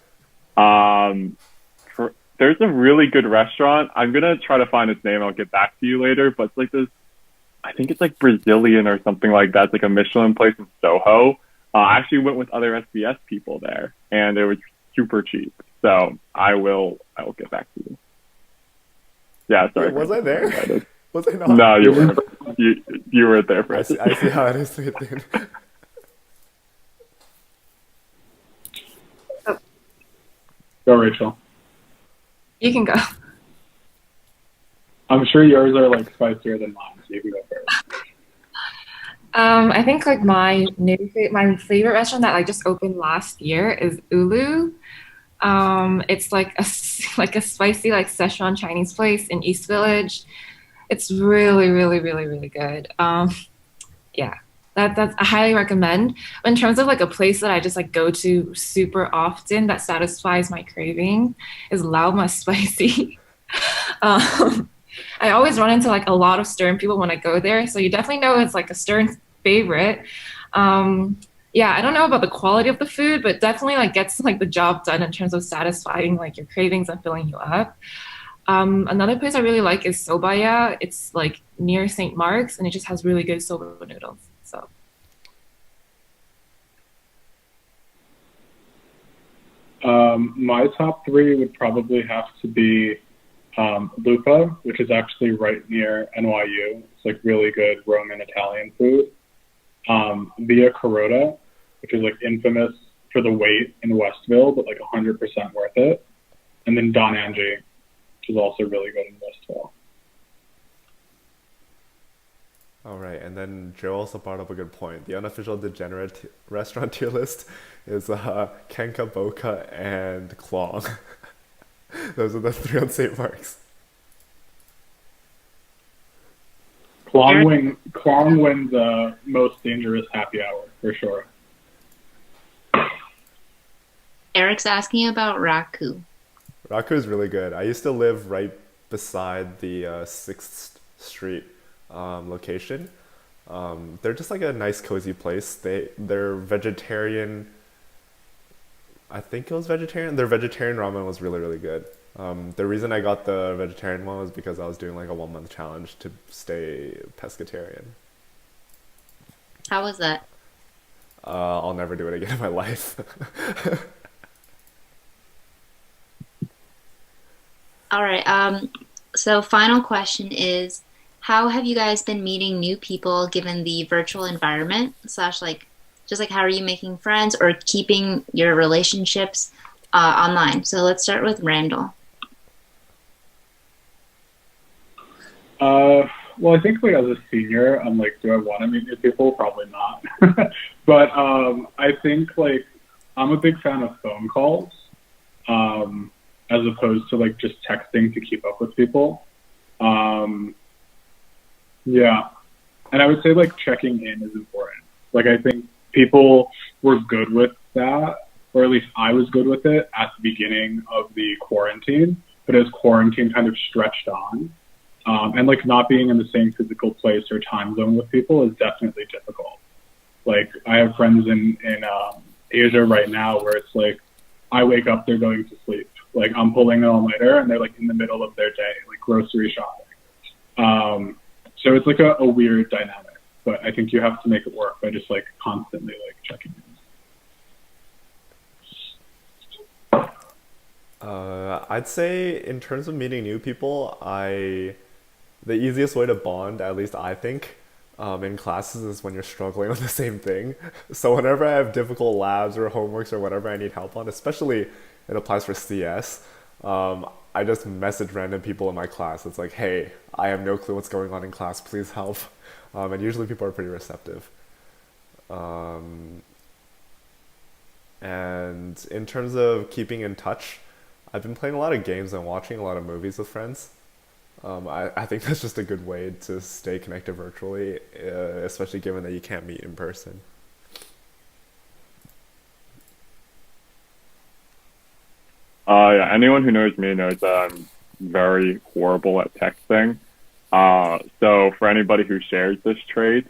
There's a really good restaurant. I'm gonna try to find its name. I'll get back to you later. But it's like this. I think it's like Brazilian or something like that. It's like a Michelin place in Soho. I actually went with other SBS people there, and it was super cheap. So I will get back to you. Yeah, sorry. Wait, was I there? Was I not? No, you weren't. You weren't there, Francis. I see how it is with it. Go, Rachel. You can go. I'm sure yours are like spicier than mine, so you can go first. I think like my favorite restaurant that like just opened last year is Ulu. It's like a spicy like Szechuan Chinese place in East Village. It's really good. Yeah, that's I highly recommend. In terms of like a place that I just like go to super often that satisfies my craving is Lao Mas Spicy. I always run into like a lot of Stern people when I go there, so you definitely know it's like a Stern favorite. Yeah, I don't know about the quality of the food, but definitely like gets like the job done in terms of satisfying like your cravings and filling you up. Another place I really like is Sobaya. It's like near St. Mark's, and it just has really good soba noodles. So My top three would probably have to be Lupa, which is actually right near NYU. It's like really good Roman Italian food. Via Carota, which is like infamous for the wait in Westville, but like 100% worth it. And then Don Angie, which is also really good in Westville. All right, and then Joe also brought up a good point. The unofficial degenerate restaurant tier list is Kenka, Boca, and Klong. Those are the three on St. Mark's. Klong wins most dangerous happy hour for sure. Eric's asking about Raku. Raku is really good. I used to live right beside the 6th Street location. They're just like a nice cozy place. They're vegetarian. I think it was vegetarian. Their vegetarian ramen was really, really good. The reason I got the vegetarian one was because I was doing like a 1 month challenge to stay pescatarian. How was that? I'll never do it again in my life. All right. So final question is, how have you guys been meeting new people given the virtual environment / like just like how are you making friends or keeping your relationships online? So let's start with Randall. Well, I think like as a senior, I'm like, do I want to meet new people? Probably not. But I think like I'm a big fan of phone calls as opposed to like just texting to keep up with people. Yeah. And I would say like checking in is important. Like I think people were good with that, or at least I was good with it at the beginning of the quarantine. But as quarantine kind of stretched on, and like not being in the same physical place or time zone with people is definitely difficult. Like I have friends in Asia right now where it's like I wake up, they're going to sleep. Like I'm pulling an all-nighter and they're like in the middle of their day, like grocery shopping. So it's like a weird dynamic, but I think you have to make it work by just like constantly like checking in. I'd say in terms of meeting new people, the easiest way to bond, at least I think, in classes is when you're struggling with the same thing. So whenever I have difficult labs or homeworks or whatever I need help on, especially it applies for CS, I just message random people in my class. It's like, hey, I have no clue what's going on in class, please help. And usually people are pretty receptive. And in terms of keeping in touch, I've been playing a lot of games and watching a lot of movies with friends. I think that's just a good way to stay connected virtually, especially given that you can't meet in person. Yeah, anyone who knows me knows that I'm very horrible at texting. So for anybody who shares this trait,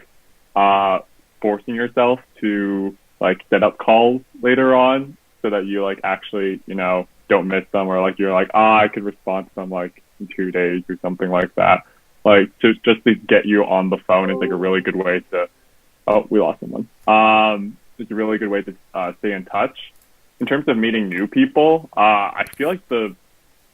forcing yourself to like set up calls later on so that you like actually, don't miss them, or like you're like, I could respond to them like in 2 days or something like that. Like just to get you on the phone is like a really good way to. Oh, we lost someone. It's a really good way to stay in touch. In terms of meeting new people, I feel like the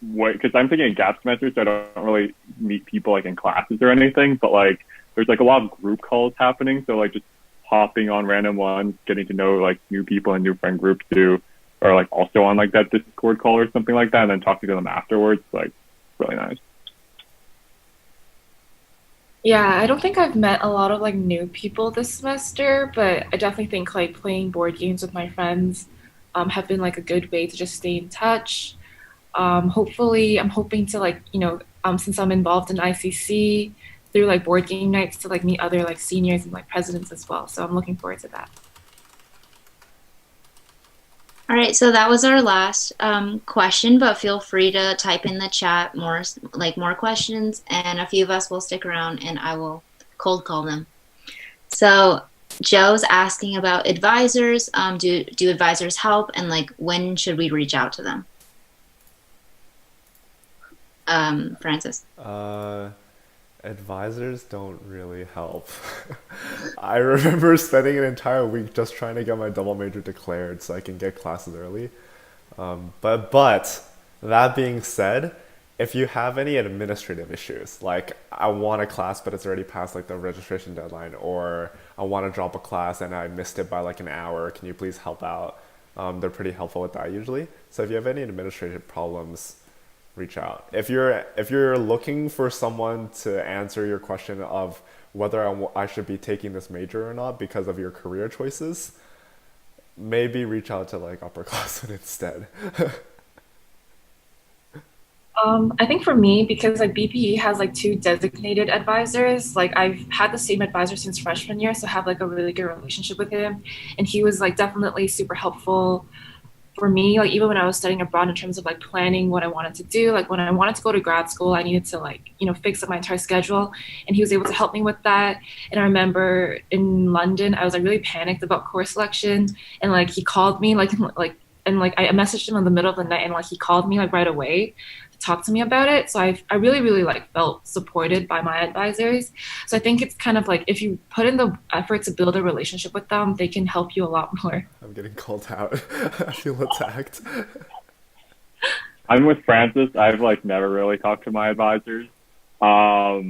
way, because I'm taking a gap semester, so I don't really meet people like in classes or anything, but like there's like a lot of group calls happening. So like just hopping on random ones, getting to know like new people and new friend groups too, or like also on like that Discord call or something like that, and then talking to them afterwards, like really nice. yeah, I don't think I've met a lot of like new people this semester, but I definitely think like playing board games with my friends have been like a good way to just stay in touch. Hopefully, I'm hoping to like, since I'm involved in ICC through like board game nights to like meet other like seniors and like presidents as well. So I'm looking forward to that. All right, so that was our last question, but feel free to type in the chat more questions, and a few of us will stick around and I will cold call them. So Joe's asking about advisors. Do advisors help, and like when should we reach out to them? Francis. Advisors don't really help. I remember spending an entire week just trying to get my double major declared so I can get classes early. But that being said, if you have any administrative issues, like I want a class but it's already past like the registration deadline, or I want to drop a class and I missed it by like an hour, can you please help out? They're pretty helpful with that usually. So if you have any administrative problems, reach out. If you're looking for someone to answer your question of whether I should be taking this major or not because of your career choices, maybe reach out to like upperclassmen instead. I think for me, because like BPE has like 2 designated advisors, like I've had the same advisor since freshman year, so I have like a really good relationship with him, and he was like definitely super helpful for me, like even when I was studying abroad in terms of like planning what I wanted to do. Like when I wanted to go to grad school, I needed to like, fix up my entire schedule, and he was able to help me with that. And I remember in London, I was like really panicked about course selection, and like he called me and like I messaged him in the middle of the night, and like he called me like right away to talk to me about it. So I really, really like felt supported by my advisors. So I think it's kind of like if you put in the effort to build a relationship with them, they can help you a lot more. I'm getting called out. I feel attacked. I'm with Francis. I've like never really talked to my advisors. I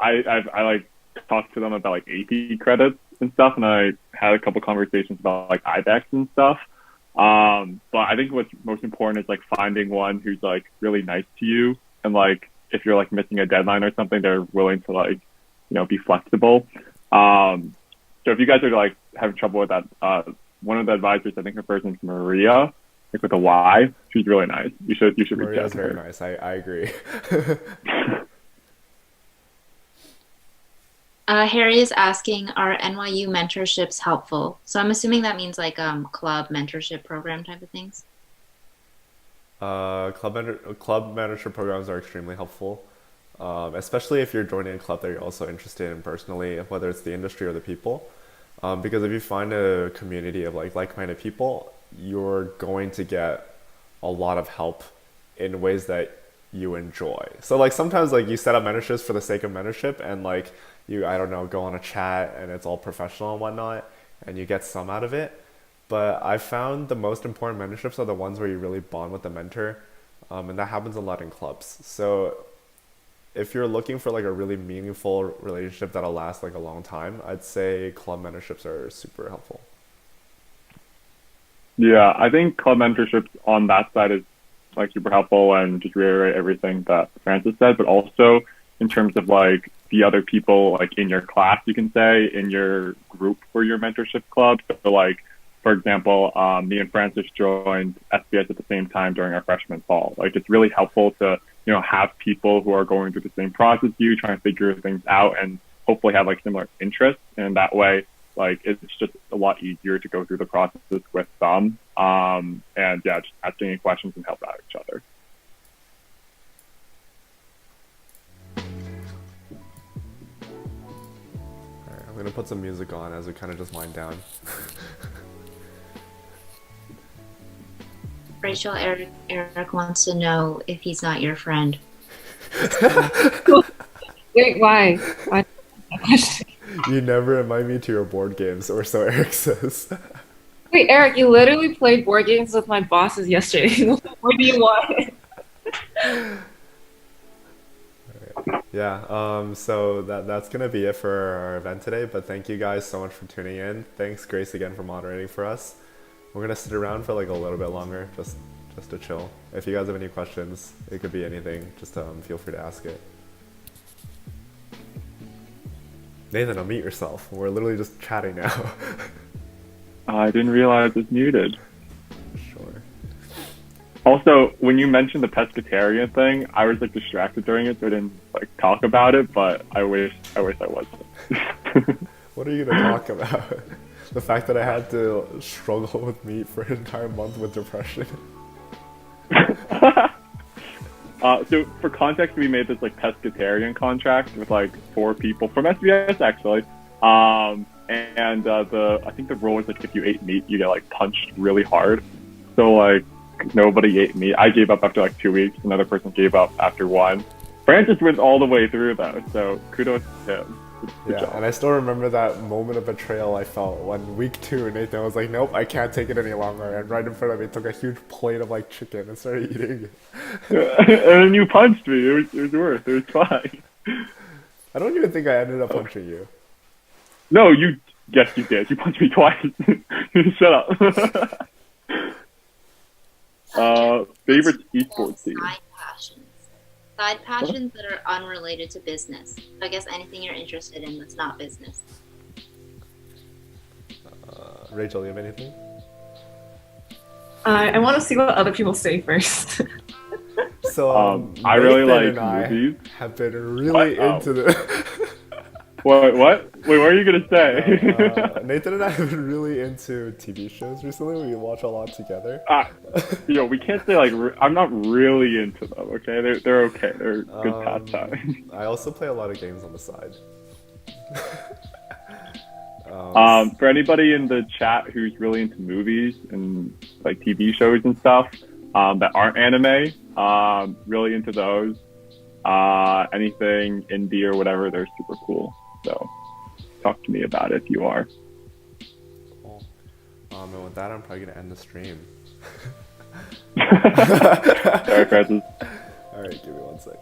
like talked to them about like AP credits and stuff, and I had a couple conversations about like IBEX and stuff. But I think what's most important is like finding one who's like really nice to you, and like if you're like missing a deadline or something, they're willing to like be flexible. So if you guys are like having trouble with that, one of the advisors, I think her first name's Maria, like with a Y. She's really nice. You should reach out to her. Maria's very nice. I agree. Harry is asking, are NYU mentorships helpful? So I'm assuming that means like club mentorship program type of things. Club mentorship programs are extremely helpful, especially if you're joining a club that you're also interested in personally, whether it's the industry or the people. Because if you find a community of like-minded people, you're going to get a lot of help in ways that you enjoy. So like sometimes like you set up mentorships for the sake of mentorship, and like I don't know, go on a chat and it's all professional and whatnot, and you get some out of it. But I found the most important mentorships are the ones where you really bond with the mentor, and that happens a lot in clubs. So if you're looking for like a really meaningful relationship that'll last like a long time, I'd say club mentorships are super helpful. Yeah, I think club mentorships on that side is like super helpful, and just reiterate everything that Francis said, but also in terms of like the other people like in your class, you can say, in your group for your mentorship club. So like, for example, me and Francis joined SBS at the same time during our freshman fall. Like it's really helpful to, have people who are going through the same process you, trying to figure things out, and hopefully have like similar interests. And that way, like it's just a lot easier to go through the process with them. And yeah, just asking any questions and help out each other. I'm going to put some music on as we kind of just wind down. Rachel, Eric wants to know if he's not your friend. Wait, why? You never invite me to your board games, or so Eric says. Wait, Eric, you literally played board games with my bosses yesterday. What do you want? Yeah, so that's going to be it for our event today, but thank you guys so much for tuning in. Thanks, Grace, again for moderating for us. We're going to sit around for like a little bit longer, just to chill. If you guys have any questions, it could be anything, just feel free to ask it. Nathan, unmute yourself. We're literally just chatting now. I didn't realize it's muted. Sure. Also, when you mentioned the pescatarian thing, I was like distracted during it, so I didn't like talk about it. But I wish I wasn't. What are you gonna talk about? the fact that I had to struggle with meat for an entire month with depression. So for context, we made this like pescatarian contract with like 4 people from SBS actually. I think the rule is like if you ate meat, you get like punched really hard. So like nobody ate meat. I gave up after like 2 weeks. Another person gave up after 1. Francis went all the way through though, so kudos to him. Good job. And I still remember that moment of betrayal I felt when week 2, Nathan was like, nope, I can't take it any longer. And right in front of me, took a huge plate of like chicken and started eating it. And then you punched me. It was worse. It was fine. I don't even think I ended up punching you. No, yes, you did. You punched me twice. Shut up. Favorite esports team? Side passions. Side passions that are unrelated to business. I guess anything you're interested in that's not business. Rachel, you have anything? I want to see what other people say first. So I really Nathan like and movies. I have been really into the. What? Wait, what are you gonna say? Nathan and I have been really into TV shows recently. We watch a lot together. We can't say like I'm not really into them. Okay, they're okay. They're good pastime. I also play a lot of games on the side. For anybody in the chat who's really into movies and like TV shows and stuff that aren't anime, really into those. Anything indie or whatever, they're super cool. So talk to me about it if you are. Cool. And with that, I'm probably gonna end the stream. Sorry, Francis. All right, give me 1 second.